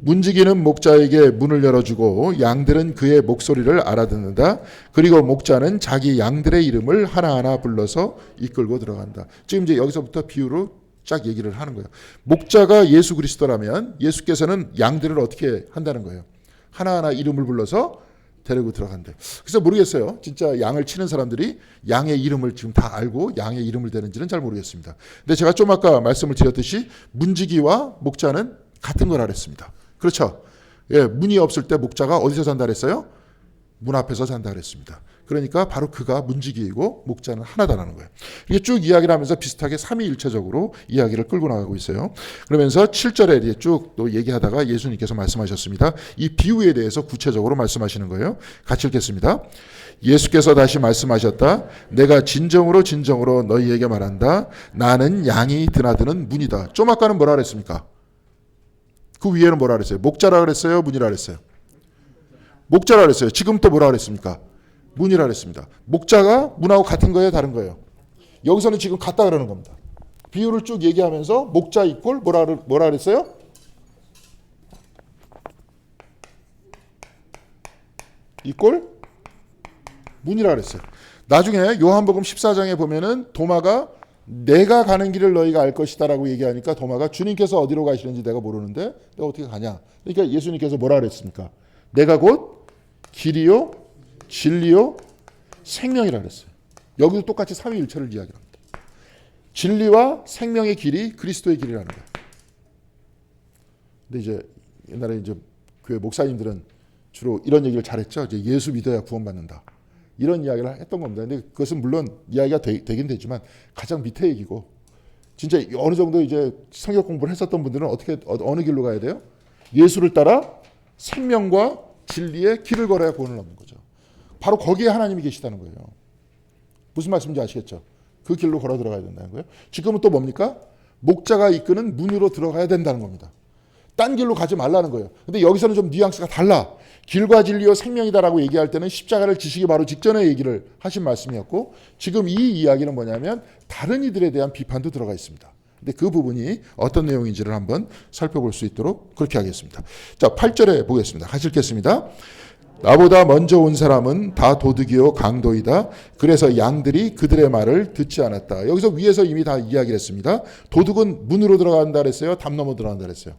문지기는 목자에게 문을 열어주고 양들은 그의 목소리를 알아듣는다. 그리고 목자는 자기 양들의 이름을 하나하나 불러서 이끌고 들어간다. 지금 이제 여기서부터 비유로 쫙 얘기를 하는 거예요. 목자가 예수 그리스도라면 예수께서는 양들을 어떻게 한다는 거예요? 하나하나 이름을 불러서 데리고 들어간대. 그래서 모르겠어요. 진짜 양을 치는 사람들이 양의 이름을 지금 다 알고 양의 이름을 대는지는 잘 모르겠습니다. 근데 제가 좀 아까 말씀을 드렸듯이 문지기와 목자는 같은 걸 알았습니다. 그렇죠? 예, 문이 없을 때 목자가 어디서 산다 그랬어요? 문 앞에서 산다 그랬습니다. 그러니까 바로 그가 문지기이고 목자는 하나다라는 거예요. 이게 쭉 이야기를 하면서 비슷하게 삼위일체적으로 이야기를 끌고 나가고 있어요. 그러면서 7절에 쭉 또 얘기하다가 예수님께서 말씀하셨습니다. 이 비유에 대해서 구체적으로 말씀하시는 거예요. 같이 읽겠습니다. 예수께서 다시 말씀하셨다. 내가 진정으로 너희에게 말한다. 나는 양이 드나드는 문이다. 좀 아까는 뭐라 그랬습니까? 그 위에는 뭐라 그랬어요? 목자라 그랬어요? 문이라 그랬어요? 목자라 그랬어요. 지금 또 뭐라 그랬습니까? 문이라 그랬습니다. 목자가 문하고 같은 거예요? 다른 거예요? 여기서는 지금 같다 그러는 겁니다. 비유를 쭉 얘기하면서 목자 이꼴 뭐라 그랬어요? 이꼴 문이라 그랬어요. 나중에 요한복음 14장에 보면은 도마가 내가 가는 길을 너희가 알 것이다라고 얘기하니까 도마가 주님께서 어디로 가시는지 내가 모르는데 내가 어떻게 가냐. 그러니까 예수님께서 뭐라 그랬습니까? 내가 곧 길이요 진리요 생명이라 그랬어요. 여기도 똑같이 삼위일체를 이야기합니다. 진리와 생명의 길이 그리스도의 길이라는 거예요. 근데 이제 옛날에 이제 교회 목사님들은 주로 이런 얘기를 잘했죠. 이제 예수 믿어야 구원받는다. 이런 이야기를 했던 겁니다. 근데 그것은 물론 이야기가 되긴 되지만 가장 밑에 얘기고, 진짜 어느 정도 이제 성경 공부를 했었던 분들은 어느 길로 가야 돼요? 예수를 따라 생명과 진리의 길을 걸어야 구원을 얻는 거죠. 바로 거기에 하나님이 계시다는 거예요. 무슨 말씀인지 아시겠죠? 그 길로 걸어 들어가야 된다는 거예요. 지금은 또 뭡니까? 목자가 이끄는 문으로 들어가야 된다는 겁니다. 딴 길로 가지 말라는 거예요. 근데 여기서는 좀 뉘앙스가 달라. 길과 진리와 생명이다라고 얘기할 때는 십자가를 지시기 바로 직전에 얘기를 하신 말씀이었고, 지금 이 이야기는 뭐냐면 다른 이들에 대한 비판도 들어가 있습니다. 근데 그 부분이 어떤 내용인지를 한번 살펴볼 수 있도록 그렇게 하겠습니다. 자, 8절에 보겠습니다. 같이 읽겠습니다. 나보다 먼저 온 사람은 다 도둑이요 강도이다. 그래서 양들이 그들의 말을 듣지 않았다. 여기서 위에서 이미 다 이야기를 했습니다. 도둑은 문으로 들어간다 그랬어요? 담 넘어 들어간다 그랬어요?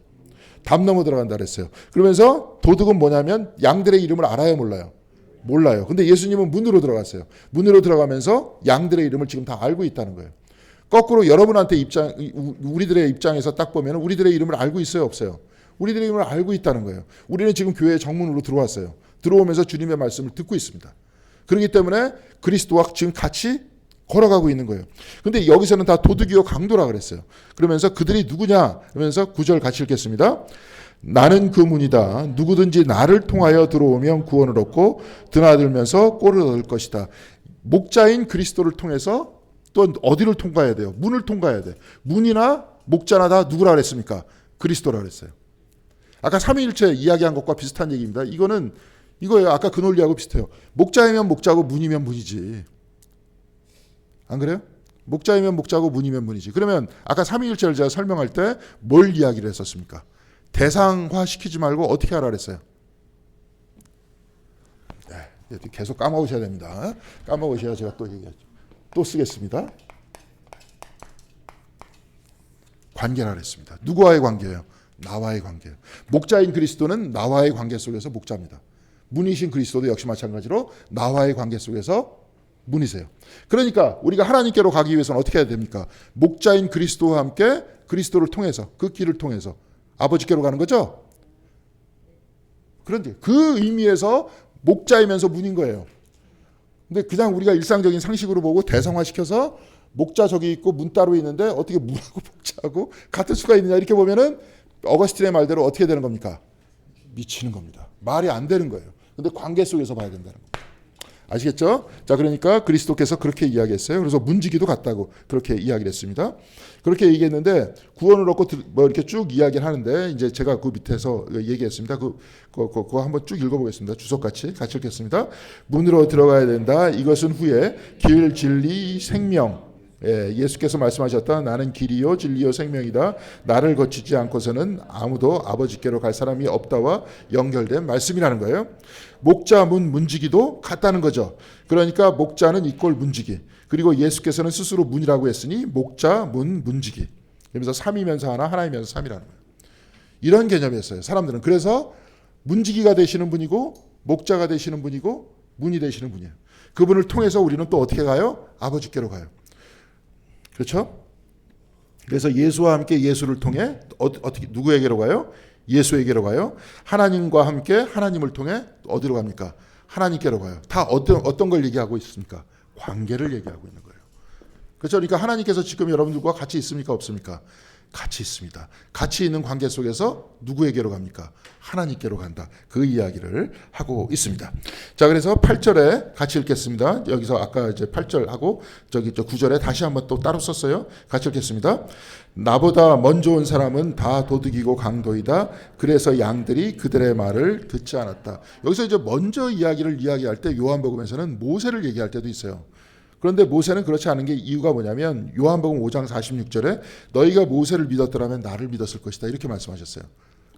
담 넘어 들어간다 그랬어요. 그러면서 도둑은 뭐냐면 양들의 이름을 알아요, 몰라요? 몰라요. 근데 예수님은 문으로 들어갔어요. 문으로 들어가면서 양들의 이름을 지금 다 알고 있다는 거예요. 거꾸로 여러분한테 우리들의 입장에서 딱 보면 우리들의 이름을 알고 있어요, 없어요? 우리들의 이름을 알고 있다는 거예요. 우리는 지금 교회 정문으로 들어왔어요. 들어오면서 주님의 말씀을 듣고 있습니다. 그렇기 때문에 그리스도와 지금 같이 걸어가고 있는 거예요. 근데 여기서는 다 도둑이요 강도라 그랬어요. 그러면서 그들이 누구냐? 그러면서 9절 같이 읽겠습니다. 나는 그 문이다. 누구든지 나를 통하여 들어오면 구원을 얻고 드나들면서 꼴을 얻을 것이다. 목자인 그리스도를 통해서 또 어디를 통과해야 돼요? 문을 통과해야 돼. 문이나 목자나 다 누구라 그랬습니까? 그리스도라 그랬어요. 아까 삼위일체 이야기한 것과 비슷한 얘기입니다. 이거예요. 아까 그 논리하고 비슷해요. 목자이면 목자고 문이면 문이지. 안 그래요? 목자이면 목자고 문이면 문이지. 그러면 아까 삼위일체를 제가 설명할 때 뭘 이야기를 했었습니까? 대상화 시키지 말고 어떻게 하라 그랬어요? 네, 계속 까먹으셔야 됩니다. 까먹으셔야 제가 또 얘기하죠. 또 쓰겠습니다. 관계라 그랬습니다. 누구와의 관계예요? 나와의 관계예요. 목자인 그리스도는 나와의 관계 속에서 목자입니다. 문이신 그리스도도 역시 마찬가지로 나와의 관계 속에서 문이세요. 그러니까 우리가 하나님께로 가기 위해서는 어떻게 해야 됩니까? 목자인 그리스도와 함께 그리스도를 통해서 그 길을 통해서 아버지께로 가는 거죠. 그런데 그 의미에서 목자이면서 문인 거예요. 근데 그냥 우리가 일상적인 상식으로 보고 대상화시켜서 목자 저기 있고 문 따로 있는데 어떻게 문하고 목자하고 같을 수가 있느냐 이렇게 보면은 어거스틴의 말대로 어떻게 되는 겁니까? 미치는 겁니다. 말이 안 되는 거예요. 근데 관계 속에서 봐야 된다는 겁니다. 아시겠죠? 자, 그러니까 그리스도께서 그렇게 이야기했어요. 그래서 문지기도 같다고 그렇게 이야기를 했습니다. 그렇게 얘기했는데 구원을 얻고 뭐 이렇게 쭉 이야기를 하는데 이제 제가 그 밑에서 얘기했습니다. 그거 한번 쭉 읽어보겠습니다. 주석같이 같이 읽겠습니다. 문으로 들어가야 된다. 이것은 후에 길, 진리, 생명. 예수께서 말씀하셨던 나는 길이요 진리요 생명이다. 나를 거치지 않고서는 아무도 아버지께로 갈 사람이 없다와 연결된 말씀이라는 거예요. 목자, 문, 문지기도 같다는 거죠. 그러니까 목자는 이꼴 문지기. 그리고 예수께서는 스스로 문이라고 했으니 목자, 문, 문지기. 그러면서 삼이면서 하나, 하나이면서 삼이라는 거예요. 이런 개념이었어요. 사람들은. 그래서 문지기가 되시는 분이고 목자가 되시는 분이고 문이 되시는 분이에요. 그분을 통해서 우리는 또 어떻게 가요? 아버지께로 가요. 그렇죠? 그래서 예수와 함께 예수를 통해 어떻게 누구에게로 가요? 예수에게로 가요. 하나님과 함께 하나님을 통해 어디로 갑니까? 하나님께로 가요. 다 어떤 걸 얘기하고 있습니까? 관계를 얘기하고 있는 거예요. 그렇죠? 그러니까 하나님께서 지금 여러분들과 같이 있습니까? 없습니까? 같이 있습니다. 같이 있는 관계 속에서 누구에게로 갑니까? 하나님께로 간다. 그 이야기를 하고 있습니다. 자, 그래서 8절에 같이 읽겠습니다. 여기서 아까 이제 8절하고 저기 9절에 다시 한번 또 따로 썼어요. 같이 읽겠습니다. 나보다 먼저 온 사람은 다 도둑이고 강도이다. 그래서 양들이 그들의 말을 듣지 않았다. 여기서 이제 먼저 이야기를 이야기할 때 요한복음에서는 모세를 얘기할 때도 있어요. 그런데 모세는 그렇지 않은 게 이유가 뭐냐면 요한복음 5장 46절에 너희가 모세를 믿었더라면 나를 믿었을 것이다 이렇게 말씀하셨어요.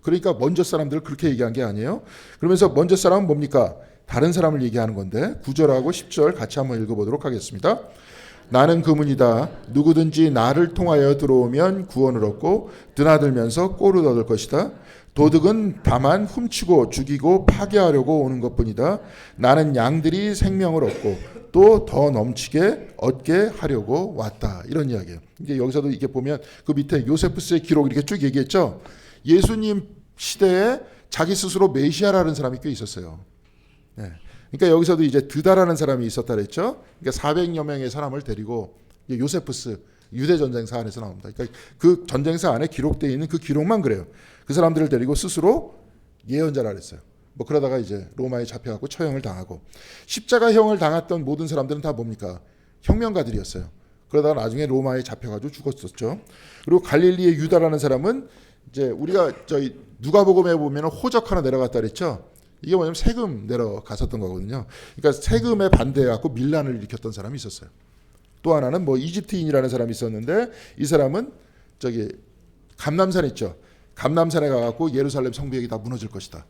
그러니까 먼저 사람들을 그렇게 얘기한 게 아니에요. 그러면서 먼저 사람은 뭡니까? 다른 사람을 얘기하는 건데 9절하고 10절 같이 한번 읽어보도록 하겠습니다. 나는 그 문이다. 누구든지 나를 통하여 들어오면 구원을 얻고 드나들면서 꼴을 얻을 것이다. 도둑은 다만 훔치고 죽이고 파괴하려고 오는 것뿐이다. 나는 양들이 생명을 얻고 또 더 넘치게 얻게 하려고 왔다. 이런 이야기예요. 이제 여기서도 이렇게 보면 그 밑에 요세푸스의 기록 이렇게 쭉 얘기했죠. 예수님 시대에 자기 스스로 메시아라는 사람이 꽤 있었어요. 네. 그러니까 여기서도 이제 드다라는 사람이 있었다 그랬죠. 그러니까 400여 명의 사람을 데리고 요세푸스 유대 전쟁사 안에서 나옵니다. 그러니까 그 전쟁사 안에 기록되어 있는 그 기록만 그래요. 그 사람들을 데리고 스스로 예언자라 그랬어요. 뭐 그러다가 이제 로마에 잡혀갖고 처형을 당하고 십자가형을 당했던 모든 사람들은 다 뭡니까? 혁명가들이었어요. 그러다가 나중에 로마에 잡혀가지고 죽었었죠. 그리고 갈릴리의 유다라는 사람은 이제 우리가 저희 누가복음에 보면 호적 하나 내려갔다 그랬죠. 이게 뭐냐면 세금 내려갔었던 거거든요. 그러니까 세금에 반대해갖고 밀란을 일으켰던 사람이 있었어요. 또 하나는 뭐 이집트인이라는 사람이 있었는데 이 사람은 저기 감람산 있죠. 감람산에 가갖고 예루살렘 성벽이 다 무너질 것이다.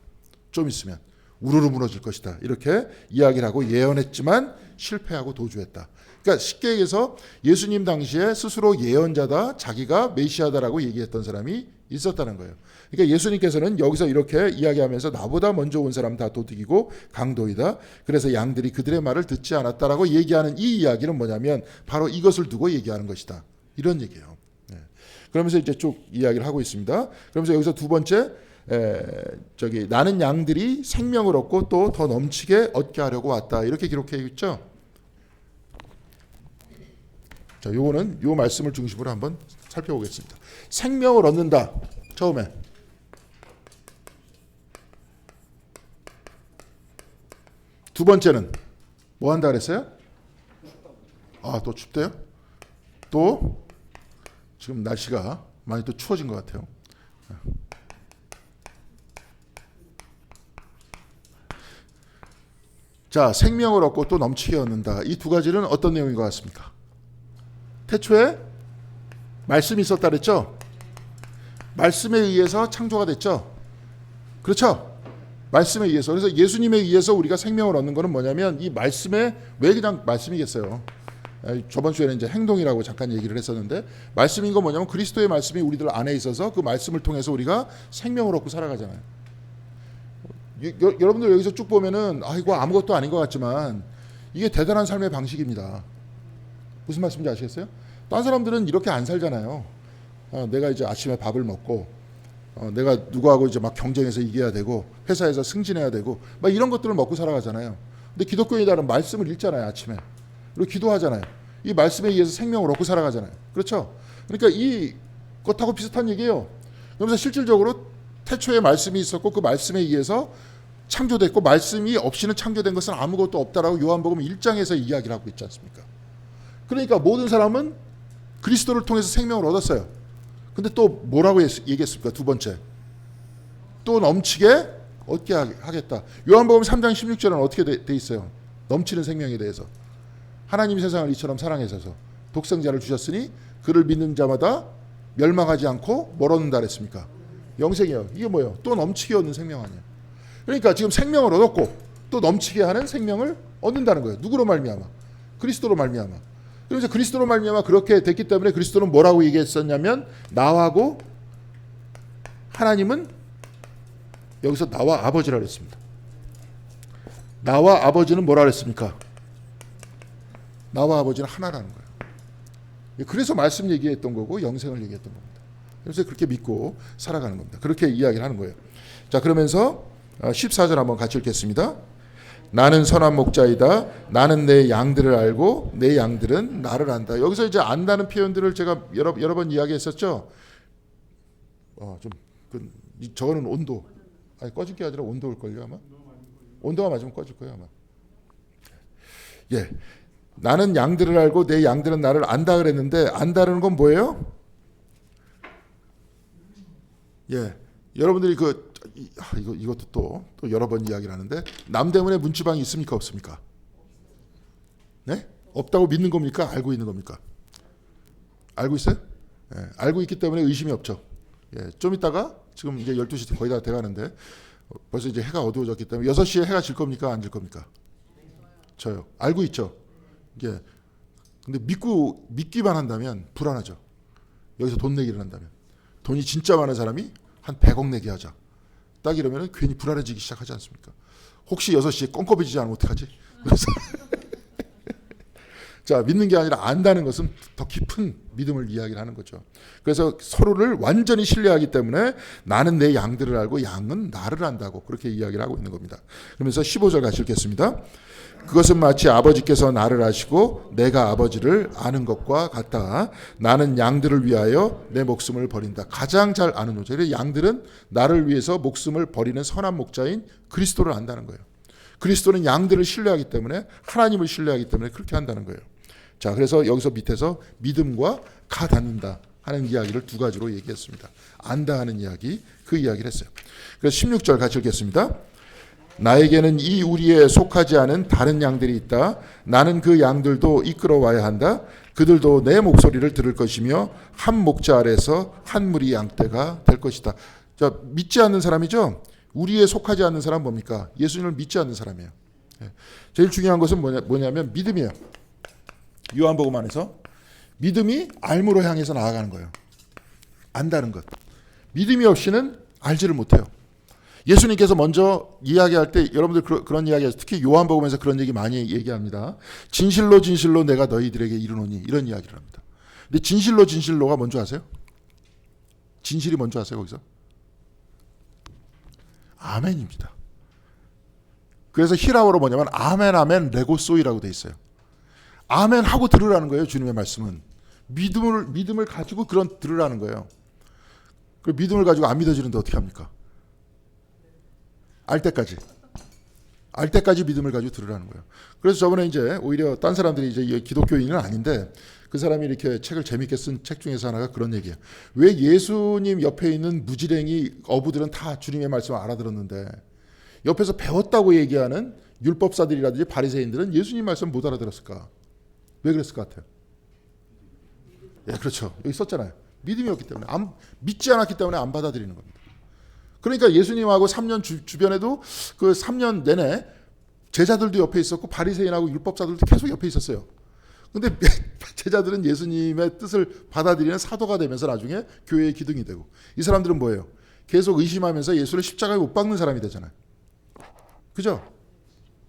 좀 있으면 우르르 무너질 것이다. 이렇게 이야기를 하고 예언했지만 실패하고 도주했다. 그러니까 쉽게 얘기해서 예수님 당시에 스스로 예언자다, 자기가 메시아다라고 얘기했던 사람이 있었다는 거예요. 그러니까 예수님께서는 여기서 이렇게 이야기하면서 나보다 먼저 온 사람 다 도둑이고 강도이다. 그래서 양들이 그들의 말을 듣지 않았다라고 얘기하는 이 이야기는 뭐냐면 바로 이것을 두고 얘기하는 것이다. 이런 얘기예요. 네. 그러면서 이제 쭉 이야기를 하고 있습니다. 그러면서 여기서 두 번째 나는 양들이 생명을 얻고 또 더 넘치게 얻게 하려고 왔다. 이렇게 기록해 있죠. 자, 요거는 요 말씀을 중심으로 한번 살펴보겠습니다. 생명을 얻는다. 처음에 두 번째는 뭐 한다 그랬어요? 아, 또 춥대요? 또 지금 날씨가 많이 또 추워진 것 같아요. 자, 생명을 얻고 또 넘치게 얻는다. 이 두 가지는 어떤 내용인 것 같습니까? 태초에 말씀이 있었다 그랬죠? 말씀에 의해서 창조가 됐죠? 그렇죠? 말씀에 의해서. 그래서 예수님에 의해서 우리가 생명을 얻는 것은 뭐냐면 이 말씀에 왜 그냥 말씀이겠어요? 저번 주에는 이제 행동이라고 잠깐 얘기를 했었는데 말씀인 건 뭐냐면 그리스도의 말씀이 우리들 안에 있어서 그 말씀을 통해서 우리가 생명을 얻고 살아가잖아요. 여러분들 여기서 쭉 보면은 이거 아무것도 아닌 것 같지만 이게 대단한 삶의 방식입니다. 무슨 말씀인지 아시겠어요? 다른 사람들은 이렇게 안 살잖아요. 내가 이제 아침에 밥을 먹고 내가 누구하고 이제 막 경쟁해서 이겨야 되고 회사에서 승진해야 되고 막 이런 것들을 먹고 살아가잖아요. 근데 기독교인들은 말씀을 읽잖아요. 아침에. 그리고 기도하잖아요. 이 말씀에 의해서 생명을 얻고 살아가잖아요. 그렇죠? 그러니까 이것하고 비슷한 얘기예요. 그러면서 실질적으로 태초에 말씀이 있었고 그 말씀에 의해서 창조됐고 말씀이 없이는 창조된 것은 아무것도 없다라고 요한복음 1장에서 이야기를 하고 있지 않습니까? 그러니까 모든 사람은 그리스도를 통해서 생명을 얻었어요. 근데 또 뭐라고 얘기했습니까? 두 번째. 또 넘치게 얻게 하겠다. 요한복음 3장 16절은 어떻게 돼 있어요? 넘치는 생명에 대해서. 하나님이 세상을 이처럼 사랑하셔서 독생자를 주셨으니 그를 믿는 자마다 멸망하지 않고 뭘 얻는다 그랬습니까? 영생이요. 이게 뭐예요? 또 넘치게 얻는 생명 아니에요. 그러니까 지금 생명을 얻었고 또 넘치게 하는 생명을 얻는다는 거예요. 누구로 말미암아? 그리스도로 말미암아. 그래서 그리스도로 말미암아 그렇게 됐기 때문에 그리스도는 뭐라고 얘기했었냐면 나하고 하나님은 여기서 나와 아버지라 그랬습니다. 나와 아버지는 뭐라 그랬습니까? 나와 아버지는 하나라는 거예요. 그래서 말씀 얘기했던 거고 영생을 얘기했던 겁니다. 그래서 그렇게 믿고 살아가는 겁니다. 그렇게 이야기를 하는 거예요. 자, 그러면서 14절 한번 같이 읽겠습니다. 나는 선한 목자이다. 나는 내 양들을 알고 내 양들은 나를 안다. 여기서 이제 안다는 표현들을 제가 여러 번 이야기했었죠. 저거는 온도. 아니, 꺼질 게 아니라 온도일 걸요 아마. 온도가 맞으면 꺼질 거예요 아마. 예, 나는 양들을 알고 내 양들은 나를 안다 그랬는데 안다는 건 뭐예요? 예, 여러분들이 이것도 또 여러 번 이야기를 하는데 남대문에 문지방이 있습니까 없습니까? 네? 없다고 믿는 겁니까? 알고 있는 겁니까? 알고 있어요? 예, 알고 있기 때문에 의심이 없죠. 예, 좀 있다가 지금 이제 12시 거의 다 돼가는데 벌써 이제 해가 어두워졌기 때문에 6시에 해가 질 겁니까? 안 질 겁니까? 저요. 알고 있죠. 예. 근데 믿기만 한다면 불안하죠. 여기서 돈 내기를 한다면. 돈이 진짜 많은 사람이 한 100억 내기 하자. 딱 이러면 괜히 불안해지기 시작하지 않습니까? 혹시 6시에 껌껌해지지 않으면 어떡하지? 그래서 자, 믿는 게 아니라 안다는 것은 더 깊은 믿음을 이야기를 하는 거죠. 그래서 서로를 완전히 신뢰하기 때문에 나는 내 양들을 알고 양은 나를 안다고 그렇게 이야기를 하고 있는 겁니다. 그러면서 15절 같이 읽겠습니다. 그것은 마치 아버지께서 나를 아시고 내가 아버지를 아는 것과 같다. 나는 양들을 위하여 내 목숨을 버린다. 가장 잘 아는 노자. 양들은 나를 위해서 목숨을 버리는 선한 목자인 그리스도를 안다는 거예요. 그리스도는 양들을 신뢰하기 때문에 하나님을 신뢰하기 때문에 그렇게 한다는 거예요. 자, 그래서 여기서 밑에서 믿음과 가닿는다 하는 이야기를 두 가지로 얘기했습니다. 안다 하는 이야기, 그 이야기를 했어요. 그래서 16절 같이 읽겠습니다. 나에게는 이 우리에 속하지 않은 다른 양들이 있다. 나는 그 양들도 이끌어와야 한다. 그들도 내 목소리를 들을 것이며 한 목자 아래서 한 무리 양떼가 될 것이다. 자, 믿지 않는 사람이죠. 우리에 속하지 않는 사람은 뭡니까? 예수님을 믿지 않는 사람이에요. 제일 중요한 것은 뭐냐면 믿음이에요. 요한복음 안에서 믿음이 알므로 향해서 나아가는 거예요. 안다는 것. 믿음이 없이는 알지를 못해요. 예수님께서 먼저 이야기할 때 여러분들 그런 이야기하세요. 특히 요한복음에서 그런 얘기 많이 얘기합니다. 진실로 진실로 내가 너희들에게 이르노니 이런 이야기를 합니다. 근데 진실로 진실로가 뭔지 아세요? 진실이 뭔지 아세요 거기서? 아멘입니다. 그래서 히라워로 뭐냐면 아멘 아멘 레고소이라고 돼 있어요. 아멘 하고 들으라는 거예요. 주님의 말씀은 믿음을 가지고 그런 들으라는 거예요. 그 믿음을 가지고 안 믿어지는데 어떻게 합니까? 알 때까지 믿음을 가지고 들으라는 거예요. 그래서 저번에 이제 오히려 딴 사람들이 이제 기독교인은 아닌데 그 사람이 이렇게 책을 재밌게 쓴 책 중에서 하나가 그런 얘기예요. 왜 예수님 옆에 있는 무지랭이 어부들은 다 주님의 말씀을 알아들었는데 옆에서 배웠다고 얘기하는 율법사들이라든지 바리새인들은 예수님 말씀 못 알아들었을까? 왜 그랬을 것 같아요? 예, 그렇죠. 여기 썼잖아요. 믿음이 없기 때문에 믿지 않았기 때문에 안 받아들이는 겁니다. 그러니까 예수님하고 3년 주변에도 그 3년 내내 제자들도 옆에 있었고 바리새인하고 율법사들도 계속 옆에 있었어요. 근데 제자들은 예수님의 뜻을 받아들이는 사도가 되면서 나중에 교회의 기둥이 되고 이 사람들은 뭐예요? 계속 의심하면서 예수를 십자가에 못 박는 사람이 되잖아요. 그죠?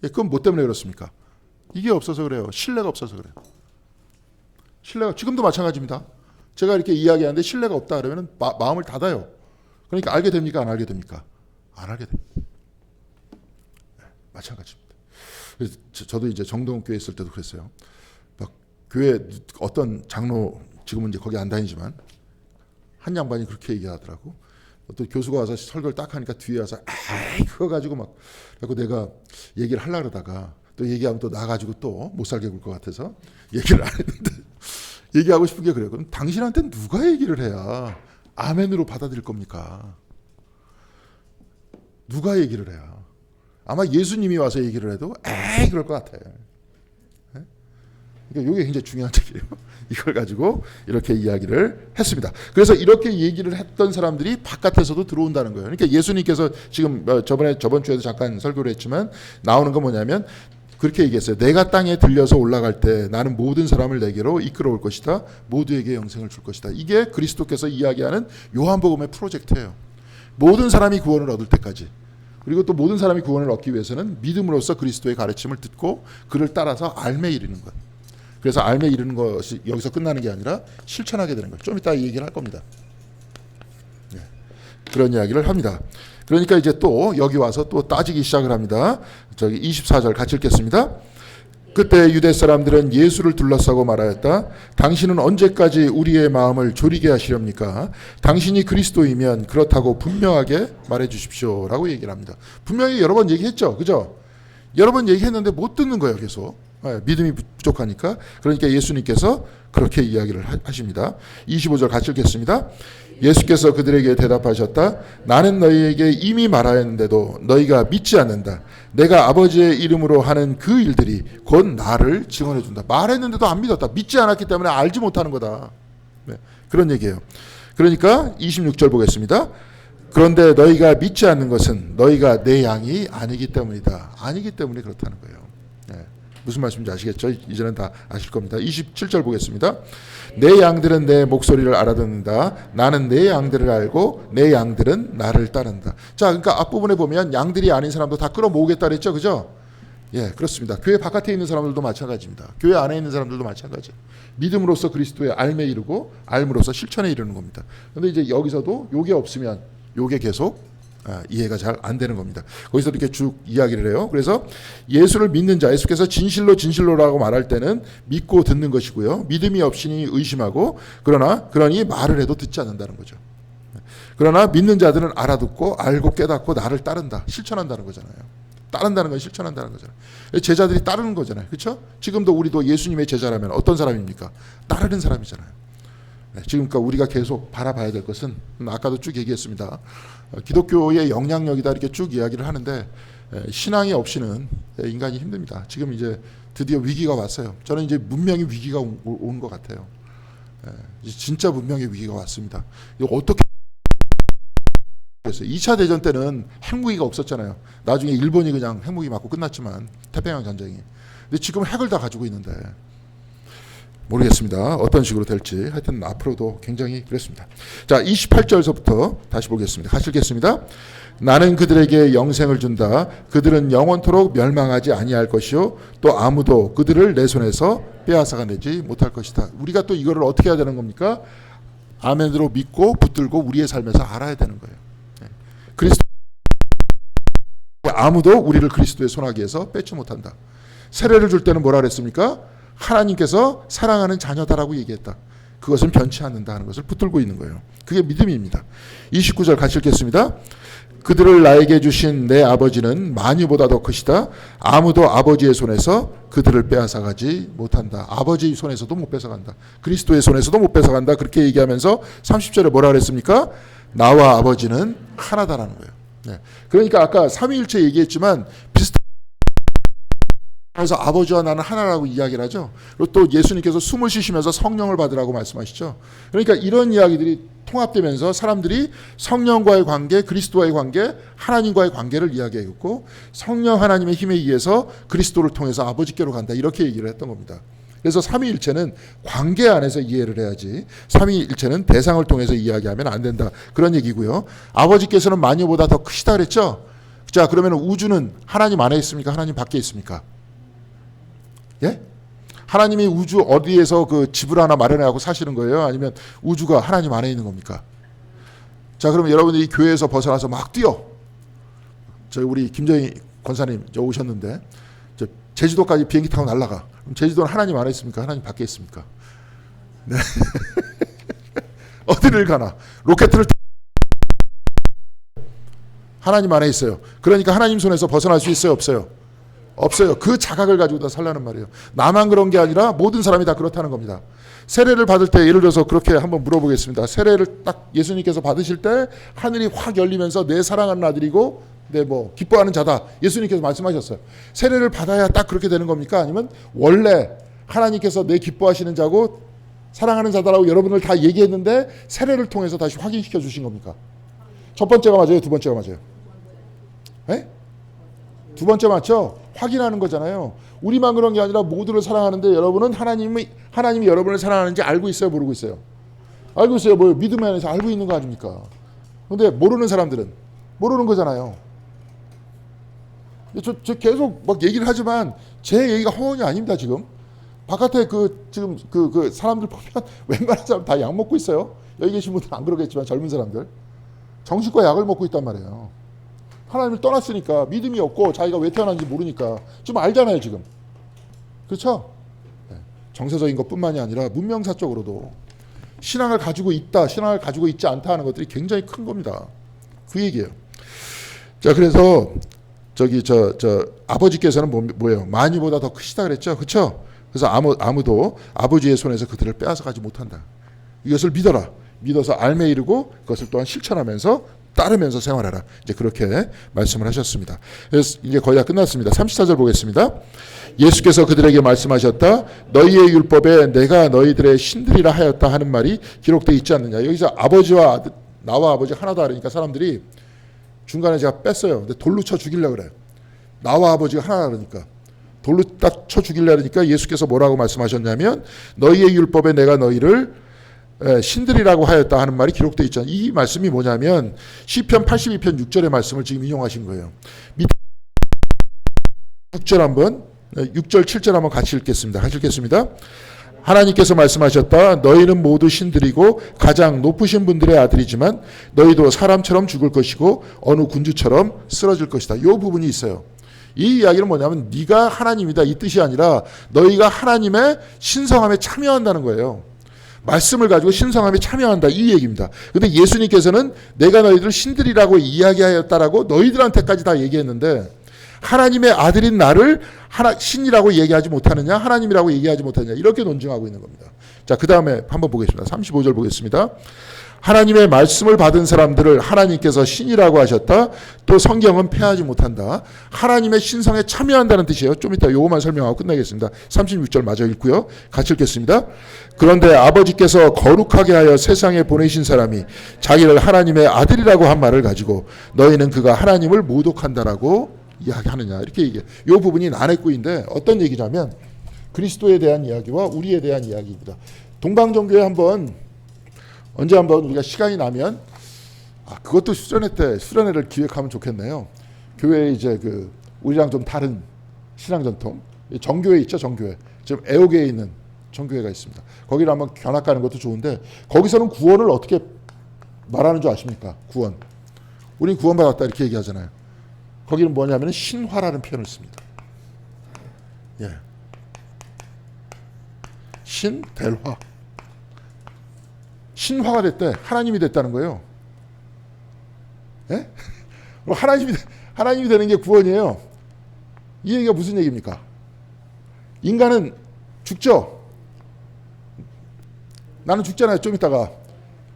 예, 그건 뭐 때문에 그렇습니까? 이게 없어서 그래요. 신뢰가 없어서 그래요. 신뢰가 지금도 마찬가지입니다. 제가 이렇게 이야기하는데 신뢰가 없다 그러면 마음을 닫아요. 그러니까 알게 됩니까? 안 알게 됩니까? 안 알게 됩니다. 네, 마찬가지입니다. 그래서 저도 이제 정동교회 있을 때도 그랬어요. 막 교회 어떤 장로 지금은 이제 거기 안 다니지만 한 양반이 그렇게 얘기하더라고. 또 교수가 와서 설교를 딱 하니까 뒤에 와서 에이 그거 가지고 막 그래서 내가 얘기를 하려고 그러다가 또 얘기하면 또 나가지고 또 못 살게 굴 것 같아서 얘기를 안 했는데 얘기하고 싶은 게 그래요. 그럼 당신한테 누가 얘기를 해야 아멘으로 받아들일 겁니까? 누가 얘기를 해야? 아마 예수님이 와서 얘기를 해도 에이 그럴 것 같아. 네? 그러니까 이게 굉장히 중요한 얘기예요. 이걸 가지고 이렇게 이야기를 했습니다. 그래서 이렇게 얘기를 했던 사람들이 바깥에서도 들어온다는 거예요. 그러니까 예수님께서 지금 저번 주에도 잠깐 설교를 했지만 나오는 건 뭐냐면 그렇게 얘기했어요. 내가 땅에 들려서 올라갈 때 나는 모든 사람을 내게로 이끌어올 것이다. 모두에게 영생을 줄 것이다. 이게 그리스도께서 이야기하는 요한복음의 프로젝트예요. 모든 사람이 구원을 얻을 때까지. 그리고 또 모든 사람이 구원을 얻기 위해서는 믿음으로써 그리스도의 가르침을 듣고 그를 따라서 알매 이르는 것. 그래서 알매 이르는 것이 여기서 끝나는 게 아니라 실천하게 되는 거예요. 좀 이따 이 얘기를 할 겁니다. 네. 그런 이야기를 합니다. 그러니까 이제 또 여기 와서 또 따지기 시작을 합니다. 저기 24절 같이 읽겠습니다. 그때 유대 사람들은 예수를 둘러싸고 말하였다. 당신은 언제까지 우리의 마음을 졸이게 하시렵니까? 당신이 그리스도이면 그렇다고 분명하게 말해 주십시오. 라고 얘기를 합니다. 분명히 여러 번 얘기했죠. 그죠? 여러 번 얘기했는데 못 듣는 거예요. 계속. 믿음이 부족하니까. 그러니까 예수님께서 그렇게 이야기를 하십니다. 25절 같이 읽겠습니다. 예수께서 그들에게 대답하셨다. 나는 너희에게 이미 말하였는데도 너희가 믿지 않는다. 내가 아버지의 이름으로 하는 그 일들이 곧 나를 증언해 준다. 말했는데도 안 믿었다. 믿지 않았기 때문에 알지 못하는 거다. 네, 그런 얘기예요. 그러니까 26절 보겠습니다. 그런데 너희가 믿지 않는 것은 너희가 내 양이 아니기 때문이다. 아니기 때문에 그렇다는 거예요. 네, 무슨 말씀인지 아시겠죠? 이제는 다 아실 겁니다. 27절 보겠습니다. 내 양들은 내 목소리를 알아듣는다. 나는 내 양들을 알고 내 양들은 나를 따른다. 자, 그러니까 앞부분에 보면 양들이 아닌 사람도 다 끌어모으겠다 그랬죠. 그죠? 예, 그렇습니다. 교회 바깥에 있는 사람들도 마찬가지입니다. 교회 안에 있는 사람들도 마찬가지예요. 믿음으로써 그리스도의 알매 이르고 알므로써 실천에 이르는 겁니다. 그런데 이제 여기서도 요게 없으면 요게 계속 이해가 잘 안 되는 겁니다. 거기서 이렇게 쭉 이야기를 해요. 그래서 예수를 믿는 자, 예수께서 진실로 진실로라고 말할 때는 믿고 듣는 것이고요. 믿음이 없이니 의심하고 그러니 말을 해도 듣지 않는다는 거죠. 그러나 믿는 자들은 알아듣고 알고 깨닫고 나를 따른다. 실천한다는 거잖아요. 따른다는 건 실천한다는 거잖아요. 제자들이 따르는 거잖아요. 그렇죠? 지금도 우리도 예수님의 제자라면 어떤 사람입니까? 따르는 사람이잖아요. 지금 그러니까 우리가 계속 바라봐야 될 것은 아까도 쭉 얘기했습니다. 기독교의 영향력이다 이렇게 쭉 이야기를 하는데 신앙이 없이는 인간이 힘듭니다. 지금 이제 드디어 위기가 왔어요. 저는 이제 문명의 위기가 온 것 같아요. 진짜 문명의 위기가 왔습니다. 이거 어떻게 2차 대전 때는 핵무기가 없었잖아요. 나중에 일본이 그냥 핵무기 맞고 끝났지만 태평양 전쟁이. 근데 지금 핵을 다 가지고 있는데 모르겠습니다. 어떤 식으로 될지. 하여튼 앞으로도 굉장히 그렇습니다. 자, 28절서부터 다시 보겠습니다. 같이 읽겠습니다. 나는 그들에게 영생을 준다. 그들은 영원토록 멸망하지 아니할 것이요 또 아무도 그들을 내 손에서 빼앗아가내지 못할 것이다. 우리가 또 이거를 어떻게 해야 되는 겁니까? 아멘으로 믿고 붙들고 우리의 삶에서 알아야 되는 거예요. 그리스도 아무도 우리를 그리스도의 손아귀에서 뺏지 못한다. 세례를 줄 때는 뭐라 그랬습니까? 하나님께서 사랑하는 자녀다라고 얘기했다. 그것은 변치 않는다 하는 것을 붙들고 있는 거예요. 그게 믿음입니다. 29절 같이 읽겠습니다. 그들을 나에게 주신 내 아버지는 만유보다 더 크시다. 아무도 아버지의 손에서 그들을 빼앗아가지 못한다. 아버지 손에서도 못 뺏어간다. 그리스도의 손에서도 못 뺏어간다. 그렇게 얘기하면서 30절에 뭐라 그랬습니까? 나와 아버지는 하나다라는 거예요. 네. 그러니까 아까 삼위일체 얘기했지만 그래서 아버지와 나는 하나라고 이야기를 하죠. 그리고 또 예수님께서 숨을 쉬시면서 성령을 받으라고 말씀하시죠. 그러니까 이런 이야기들이 통합되면서 사람들이 성령과의 관계, 그리스도와의 관계, 하나님과의 관계를 이야기했고 성령 하나님의 힘에 의해서 그리스도를 통해서 아버지께로 간다. 이렇게 얘기를 했던 겁니다. 그래서 삼위일체는 관계 안에서 이해를 해야지 삼위일체는 대상을 통해서 이야기하면 안 된다. 그런 얘기고요. 아버지께서는 만유보다 더 크시다 그랬죠. 자, 그러면 우주는 하나님 안에 있습니까? 하나님 밖에 있습니까? 예? 하나님이 우주 어디에서 그 집을 하나 마련하고 사시는 거예요? 아니면 우주가 하나님 안에 있는 겁니까? 자, 그러면 여러분들이 교회에서 벗어나서 막 뛰어. 저희 우리 김정희 권사님 저 오셨는데 저 제주도까지 비행기 타고 날아가. 그럼 제주도는 하나님 안에 있습니까? 하나님 밖에 있습니까? 네. 어디를 가나? 로켓을 하나님 안에 있어요. 그러니까 하나님 손에서 벗어날 수 있어요? 없어요? 없어요. 그 자각을 가지고 다 살라는 말이에요. 나만 그런 게 아니라 모든 사람이 다 그렇다는 겁니다. 세례를 받을 때 예를 들어서 그렇게 한번 물어보겠습니다. 세례를 딱 예수님께서 받으실 때 하늘이 확 열리면서 내 사랑하는 아들이고 내 뭐 기뻐하는 자다. 예수님께서 말씀하셨어요. 세례를 받아야 딱 그렇게 되는 겁니까? 아니면 원래 하나님께서 내 기뻐하시는 자고 사랑하는 자다라고 여러분을 다 얘기했는데 세례를 통해서 다시 확인시켜 주신 겁니까? 첫 번째가 맞아요? 두 번째가 맞아요? 네? 두 번째 맞죠? 확인하는 거잖아요. 우리만 그런 게 아니라 모두를 사랑하는데 여러분은 하나님이 여러분을 사랑하는지 알고 있어요? 모르고 있어요? 알고 있어요. 뭐 믿음 안에서 알고 있는 거 아닙니까? 근데 모르는 사람들은 모르는 거잖아요. 저 계속 막 얘기를 하지만 제 얘기가 허언이 아닙니다. 지금 바깥에 지금 그 사람들 보면 웬만한 사람 다 약 먹고 있어요. 여기 계신 분들은 안 그러겠지만 젊은 사람들 정신과 약을 먹고 있단 말이에요. 하나님을 떠났으니까 믿음이 없고 자기가 왜 태어났는지 모르니까 좀 알잖아요 지금. 그렇죠? 네. 정서적인 것뿐만이 아니라 문명사적으로도 신앙을 가지고 있다, 신앙을 가지고 있지 않다 하는 것들이 굉장히 큰 겁니다. 그 얘기예요. 자, 그래서 아버지께서는 뭐예요? 만유보다 더 크시다 그랬죠? 그렇죠? 그래서 아무도 아버지의 손에서 그들을 빼앗아가지 못한다. 이것을 믿어라. 믿어서 알매 이르고 그것을 또한 실천하면서 따르면서 생활하라. 이제 그렇게 말씀을 하셨습니다. 그래서 이제 거의 다 끝났습니다. 34절 보겠습니다. 예수께서 그들에게 말씀하셨다. 너희의 율법에 내가 너희들의 신들이라 하였다 하는 말이 기록되어 있지 않느냐. 여기서 아버지와 나와 아버지 하나다 그러니까 사람들이 중간에 제가 뺐어요. 근데 돌로 쳐 죽이려고 그래요. 나와 아버지가 하나다 그러니까. 돌로 딱 쳐 죽이려고 그러니까 예수께서 뭐라고 말씀하셨냐면 너희의 율법에 내가 너희를 신들이라고 하였다 하는 말이 기록되어 있잖아요. 이 말씀이 뭐냐면 시편 82편 6절의 말씀을 지금 인용하신 거예요. 6절 한번 6절 7절 한번 같이 읽겠습니다. 같이 읽겠습니다. 하나님께서 말씀하셨다. 너희는 모두 신들이고 가장 높으신 분들의 아들이지만 너희도 사람처럼 죽을 것이고 어느 군주처럼 쓰러질 것이다. 이 부분이 있어요. 이 이야기는 뭐냐면 네가 하나님이다 이 뜻이 아니라 너희가 하나님의 신성함에 참여한다는 거예요. 말씀을 가지고 신성함에 참여한다 이 얘기입니다. 근데 예수님께서는 내가 너희들 신들이라고 이야기하였다라고 너희들한테까지 다 얘기했는데 하나님의 아들인 나를 신이라고 얘기하지 못하느냐 하나님이라고 얘기하지 못하느냐 이렇게 논증하고 있는 겁니다. 자, 그 다음에 한번 보겠습니다. 35절 보겠습니다. 하나님의 말씀을 받은 사람들을 하나님께서 신이라고 하셨다. 또 성경은 패하지 못한다. 하나님의 신성에 참여한다는 뜻이에요. 좀 이따 요거만 설명하고 끝내겠습니다. 36절 마저 읽고요. 같이 읽겠습니다. 그런데 아버지께서 거룩하게 하여 세상에 보내신 사람이 자기를 하나님의 아들이라고 한 말을 가지고 너희는 그가 하나님을 모독한다라고 이야기하느냐 이렇게 얘기해요. 이 부분이 난해구인데 어떤 얘기냐면 그리스도에 대한 이야기와 우리에 대한 이야기입니다. 동방정교회 언제 한번 우리가 시간이 나면 그것도 수련회를 기획하면 좋겠네요. 교회에 이제 우리랑 좀 다른 신앙 전통 정교회 있죠. 정교회 지금 애호계에 있는 정교회가 있습니다. 거기를 한번 견학 가는 것도 좋은데 거기서는 구원을 어떻게 말하는 줄 아십니까? 구원 우린 구원받았다 이렇게 얘기하잖아요. 거기는 뭐냐면 신화라는 표현을 씁니다. 예. 신델화. 신화가 됐대. 하나님이 됐다는 거예요. 예? 하나님이 되는 게 구원이에요. 이 얘기가 무슨 얘기입니까? 인간은 죽죠. 나는 죽잖아요. 좀 있다가.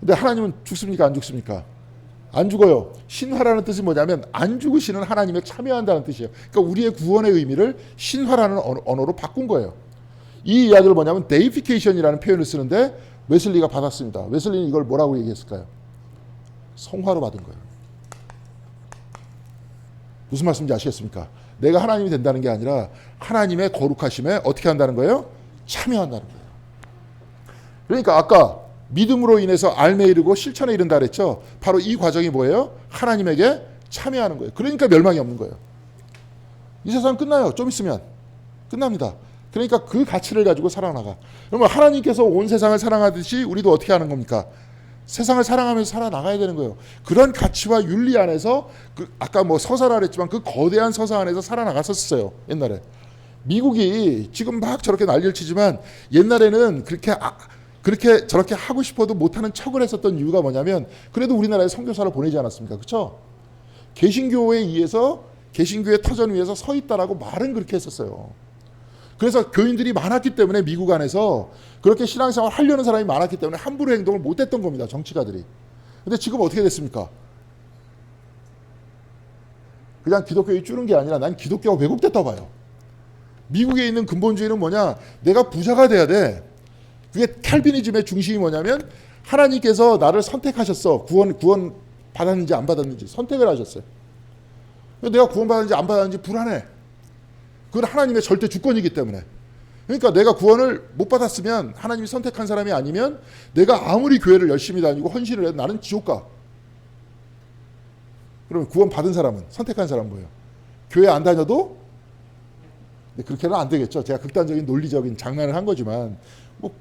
근데 하나님은 죽습니까? 안 죽습니까? 안 죽어요. 신화라는 뜻이 뭐냐면 안 죽으시는 하나님에 참여한다는 뜻이에요. 그러니까 우리의 구원의 의미를 신화라는 언어로 바꾼 거예요. 이 이야기를 뭐냐면 데이피케이션이라는 표현을 쓰는데 웨슬리가 받았습니다. 웨슬리는 이걸 뭐라고 얘기했을까요? 성화로 받은 거예요. 무슨 말씀인지 아시겠습니까? 내가 하나님이 된다는 게 아니라 하나님의 거룩하심에 어떻게 한다는 거예요? 참여한다는 거예요. 그러니까 아까 믿음으로 인해서 알매 이르고 실천에 이른다 그랬죠. 바로 이 과정이 뭐예요? 하나님에게 참여하는 거예요. 그러니까 멸망이 없는 거예요. 이 세상 끝나요. 좀 있으면 끝납니다. 그러니까 그 가치를 가지고 살아나가. 그러면 하나님께서 온 세상을 사랑하듯이 우리도 어떻게 하는 겁니까? 세상을 사랑하면서 살아나가야 되는 거예요. 그런 가치와 윤리 안에서 아까 서사라 그랬지만 그 거대한 서사 안에서 살아나갔었어요. 옛날에. 미국이 지금 막 저렇게 난리를 치지만 옛날에는 그렇게 저렇게 하고 싶어도 못하는 척을 했었던 이유가 뭐냐면 그래도 우리나라에 선교사를 보내지 않았습니까? 그렇죠? 개신교에 의해서 개신교의 터전 위에서 서 있다라고 말은 그렇게 했었어요. 그래서 교인들이 많았기 때문에 미국 안에서 그렇게 신앙생활 하려는 사람이 많았기 때문에 함부로 행동을 못했던 겁니다. 정치가들이. 근데 지금 어떻게 됐습니까? 그냥 기독교에 줄은 게 아니라 난 기독교가 왜곡됐다고 봐요. 미국에 있는 근본주의는 뭐냐? 내가 부자가 돼야 돼. 그게 칼비니즘의 중심이 뭐냐면 하나님께서 나를 선택하셨어. 구원 받았는지 안 받았는지 선택을 하셨어요. 내가 구원 받았는지 안 받았는지 불안해. 그건 하나님의 절대 주권이기 때문에. 그러니까 내가 구원을 못 받았으면 하나님이 선택한 사람이 아니면 내가 아무리 교회를 열심히 다니고 헌신을 해도 나는 지옥 가. 그러면 구원 받은 사람은 선택한 사람은 뭐예요? 교회 안 다녀도 그렇게는 안 되겠죠. 제가 극단적인 논리적인 장난을 한 거지만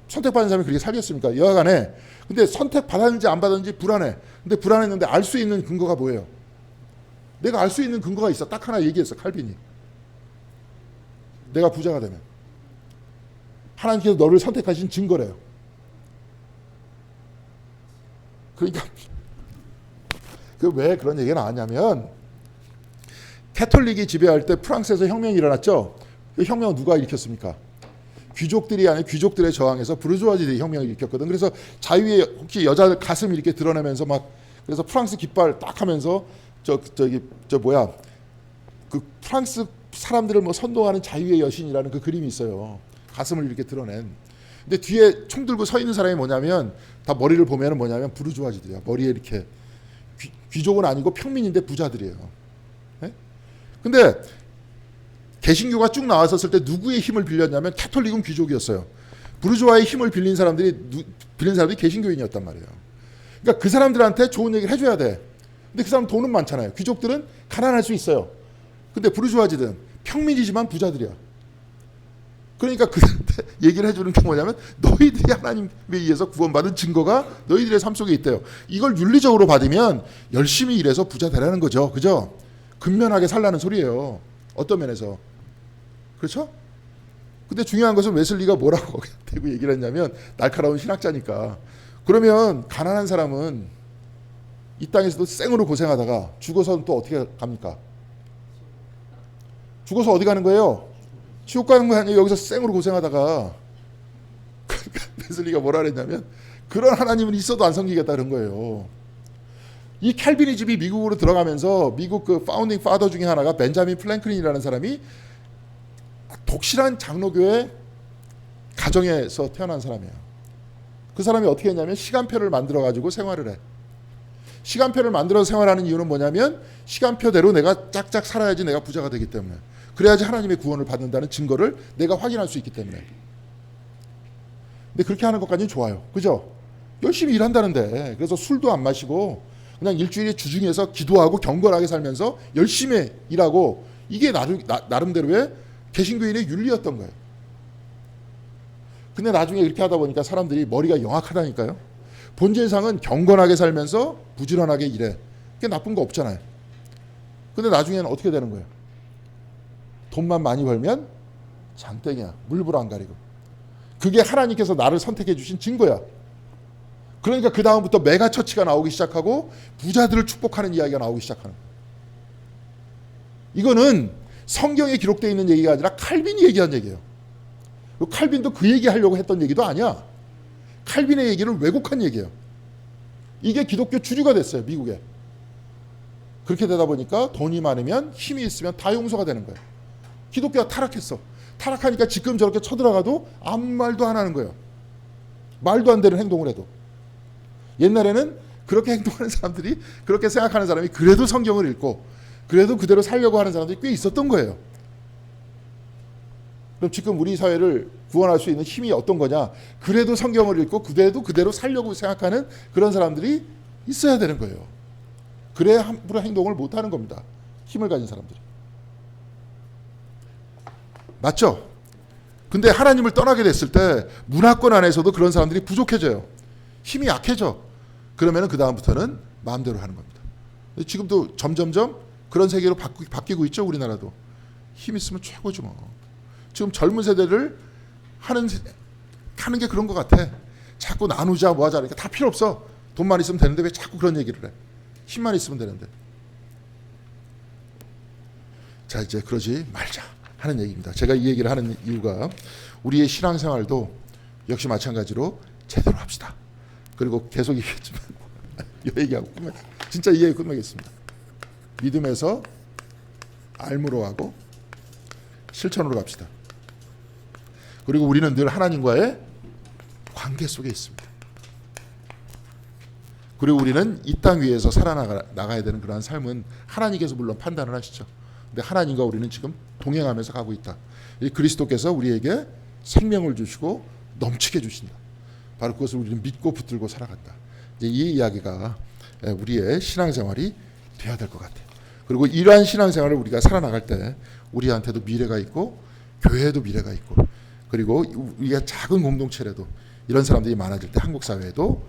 선택받은 사람이 그렇게 살겠습니까? 여하간에 근데 선택받았는지 안 받았는지 불안해. 근데 불안했는데 알 수 있는 근거가 뭐예요? 내가 알 수 있는 근거가 있어. 딱 하나 얘기했어. 칼빈이. 내가 부자가 되면 하나님께서 너를 선택하신 증거래요. 그러니까 왜 그런 얘기가 나왔냐면 캐톨릭이 지배할 때 프랑스에서 혁명이 일어났죠. 그 혁명은 누가 일으켰습니까? 귀족들이 아닌 귀족들의 저항에서 부르주아지들이 혁명을 일으켰거든. 그래서 자유의 혹시 여자 가슴 이렇게 드러내면서 그래서 프랑스 깃발 딱 하면서 그 프랑스 사람들을 선동하는 자유의 여신이라는 그 그림이 있어요. 가슴을 이렇게 드러낸. 근데 뒤에 총 들고 서 있는 사람이 뭐냐면 다 머리를 보면은 뭐냐면 부르주아지들이야. 머리에 이렇게 귀족은 아니고 평민인데 부자들이에요. 네? 근데 개신교가 쭉 나왔었을 때 누구의 힘을 빌렸냐면 캐톨릭은 귀족이었어요. 부르주아의 힘을 빌린 사람들이 개신교인이었단 말이에요. 그러니까 그 사람들한테 좋은 얘기를 해줘야 돼. 근데 그 사람 돈은 많잖아요. 귀족들은 가난할 수 있어요. 근데 부르주아지든 평민이지만 부자들이야. 그러니까 그때 얘기를 해주는 게 뭐냐면 너희들이 하나님에 의해서 구원받은 증거가 너희들의 삶 속에 있대요. 이걸 윤리적으로 받으면 열심히 일해서 부자 되라는 거죠. 그죠? 근면하게 살라는 소리예요. 어떤 면에서. 그렇죠? 근데 중요한 것은 웨슬리가 뭐라고 대고 얘기를 했냐면 날카로운 신학자니까. 그러면 가난한 사람은 이 땅에서도 생으로 고생하다가 죽어서는 또 어떻게 갑니까? 죽어서 어디 가는 거예요? 지옥 가는 거 아니에요? 여기서 생으로 고생하다가. 그러니까 웨슬리가 뭐라 그랬냐면 그런 하나님은 있어도 안 섬기겠다 그런 거예요. 이 캘비니즘이 미국으로 들어가면서 미국 그 파운딩 파더 중에 하나가 벤자민 플랭클린이라는 사람이 독실한 장로교회 가정에서 태어난 사람이에요. 그 사람이 어떻게 했냐면 시간표를 만들어 가지고 생활을 해. 시간표를 만들어서 생활하는 이유는 뭐냐면 시간표대로 내가 짝짝 살아야지 내가 부자가 되기 때문에. 그래야지 하나님의 구원을 받는다는 증거를 내가 확인할 수 있기 때문에. 근데 그렇게 하는 것까지는 좋아요. 그죠? 열심히 일한다는데. 그래서 술도 안 마시고 그냥 일주일에 주중에서 기도하고 경건하게 살면서 열심히 일하고 이게 나름대로의 개신교인의 윤리였던 거예요. 근데 나중에 이렇게 하다 보니까 사람들이 머리가 영악하다니까요. 본질상은 경건하게 살면서 부지런하게 일해. 그게 나쁜 거 없잖아요. 근데 나중에는 어떻게 되는 거예요? 돈만 많이 벌면 장땡이야. 물불 안 가리고. 그게 하나님께서 나를 선택해 주신 증거야. 그러니까 그 다음부터 메가처치가 나오기 시작하고 부자들을 축복하는 이야기가 나오기 시작하는 거예요. 이거는 성경에 기록되어 있는 얘기가 아니라 칼빈이 얘기한 얘기예요. 칼빈도 그 얘기하려고 했던 얘기도 아니야. 칼빈의 얘기를 왜곡한 얘기예요. 이게 기독교 주류가 됐어요. 미국에. 그렇게 되다 보니까 돈이 많으면 힘이 있으면 다 용서가 되는 거예요. 기독교가 타락했어. 타락하니까 지금 저렇게 쳐들어가도 아무 말도 안 하는 거예요. 말도 안 되는 행동을 해도. 옛날에는 그렇게 행동하는 사람들이, 그렇게 생각하는 사람이 그래도 성경을 읽고 그래도 그대로 살려고 하는 사람들이 꽤 있었던 거예요. 그럼 지금 우리 사회를 구원할 수 있는 힘이 어떤 거냐? 그래도 성경을 읽고 그대로 살려고 생각하는 그런 사람들이 있어야 되는 거예요. 그래야 함부로 행동을 못하는 겁니다. 힘을 가진 사람들이. 맞죠? 근데 하나님을 떠나게 됐을 때 문화권 안에서도 그런 사람들이 부족해져요. 힘이 약해져. 그러면 그 다음부터는 마음대로 하는 겁니다. 지금도 점점점 그런 세계로 바뀌고 있죠. 우리나라도. 힘 있으면 최고죠. 뭐. 지금 젊은 세대를 하는 게 그런 것 같아. 자꾸 나누자 뭐하자 그러니까 다 필요 없어. 돈만 있으면 되는데 왜 자꾸 그런 얘기를 해. 힘만 있으면 되는데. 자, 이제 그러지 말자 하는 얘기입니다. 제가 이 얘기를 하는 이유가 우리의 신앙생활도 역시 마찬가지로 제대로 합시다. 그리고 계속 얘기했지만 이 얘기하고 진짜 이 얘기 끝내겠습니다. 믿음에서 알무로 하고 실천으로 갑시다. 그리고 우리는 늘 하나님과의 관계 속에 있습니다. 그리고 우리는 이 땅 위에서 살아나가야 되는 그러한 삶은 하나님께서 물론 판단을 하시죠. 근데 하나님과 우리는 지금 동행하면서 가고 있다. 이 그리스도께서 우리에게 생명을 주시고 넘치게 주신다. 바로 그것을 우리는 믿고 붙들고 살아간다. 이제 이 이야기가 우리의 신앙생활이 돼야 될 것 같아요. 그리고 이러한 신앙생활을 우리가 살아나갈 때 우리한테도 미래가 있고 교회에도 미래가 있고 그리고 우리가 작은 공동체라도 이런 사람들이 많아질 때 한국 사회에도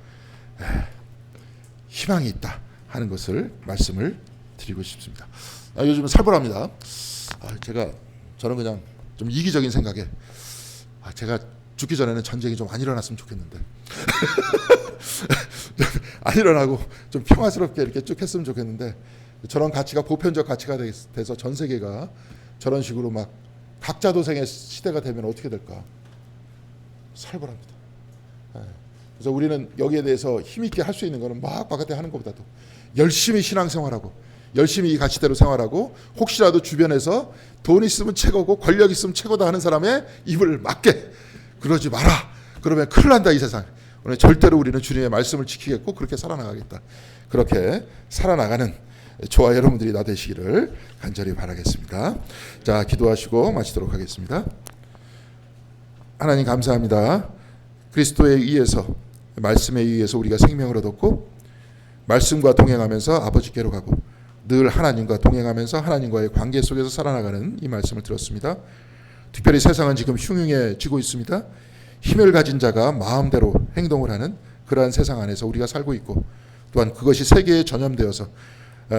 희망이 있다 하는 것을 말씀을 드리고 싶습니다. 요즘은 살벌합니다. 저는 그냥 좀 이기적인 생각에 제가 죽기 전에는 전쟁이 좀 안 일어났으면 좋겠는데 안 일어나고 좀 평화스럽게 이렇게 쭉 했으면 좋겠는데 저런 가치가 보편적 가치가 돼서 전 세계가 저런 식으로 막 각자 도생의 시대가 되면 어떻게 될까? 살벌합니다. 그래서 우리는 여기에 대해서 힘있게 할 수 있는 거는 막 바깥에 하는 것보다도 열심히 신앙생활하고 열심히 이 가치대로 생활하고 혹시라도 주변에서 돈 있으면 최고고 권력 있으면 최고다 하는 사람의 입을 막게 그러지 마라. 그러면 큰일 난다 이 세상. 오늘 절대로 우리는 주님의 말씀을 지키겠고 그렇게 살아나가겠다. 그렇게 살아나가는 저와 여러분들이 다 되시기를 간절히 바라겠습니다. 자, 기도하시고 마치도록 하겠습니다. 하나님 감사합니다. 그리스도에 의해서 말씀에 의해서 우리가 생명을 얻었고 말씀과 동행하면서 아버지께로 가고 늘 하나님과 동행하면서 하나님과의 관계 속에서 살아나가는 이 말씀을 들었습니다. 특별히 세상은 지금 흉흉해지고 있습니다. 힘을 가진 자가 마음대로 행동을 하는 그러한 세상 안에서 우리가 살고 있고, 또한 그것이 세계에 전염되어서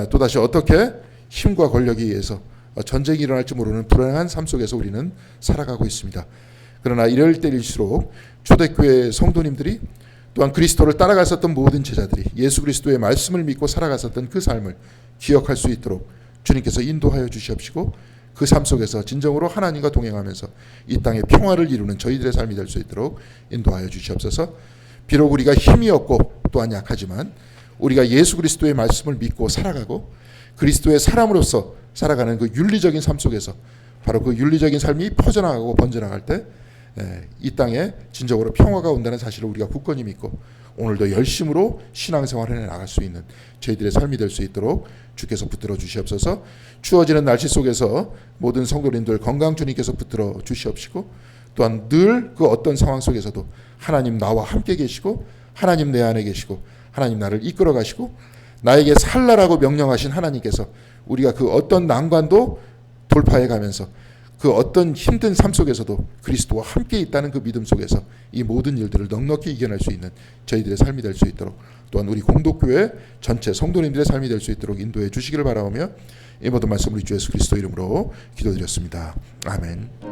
또다시 어떻게 힘과 권력에 의해서 전쟁이 일어날지 모르는 불안한 삶 속에서 우리는 살아가고 있습니다. 그러나 이럴 때일수록 초대교회 성도님들이, 또한 그리스도를 따라갔었던 모든 제자들이 예수 그리스도의 말씀을 믿고 살아갔었던 그 삶을 기억할 수 있도록 주님께서 인도하여 주시옵시고, 그 삶 속에서 진정으로 하나님과 동행하면서 이 땅의 평화를 이루는 저희들의 삶이 될 수 있도록 인도하여 주시옵소서. 비록 우리가 힘이 없고 또한 약하지만 우리가 예수 그리스도의 말씀을 믿고 살아가고 그리스도의 사람으로서 살아가는 그 윤리적인 삶 속에서 바로 그 윤리적인 삶이 퍼져나가고 번져나갈 때 이 땅에 진정으로 평화가 온다는 사실을 우리가 굳건히 믿고 오늘도 열심으로 신앙생활을 해나갈 수 있는 저희들의 삶이 될 수 있도록 주께서 붙들어 주시옵소서. 추워지는 날씨 속에서 모든 성도님들 건강 주님께서 붙들어 주시옵시고, 또한 늘 그 어떤 상황 속에서도 하나님 나와 함께 계시고 하나님 내 안에 계시고 하나님 나를 이끌어 가시고 나에게 살라라고 명령하신 하나님께서 우리가 그 어떤 난관도 돌파해 가면서 그 어떤 힘든 삶 속에서도 그리스도와 함께 있다는 그 믿음 속에서 이 모든 일들을 넉넉히 이겨낼 수 있는 저희들의 삶이 될 수 있도록, 또한 우리 공동교회 전체 성도님들의 삶이 될 수 있도록 인도해 주시기를 바라오며 이 모든 말씀 우리 주 예수 그리스도 이름으로 기도드렸습니다. 아멘.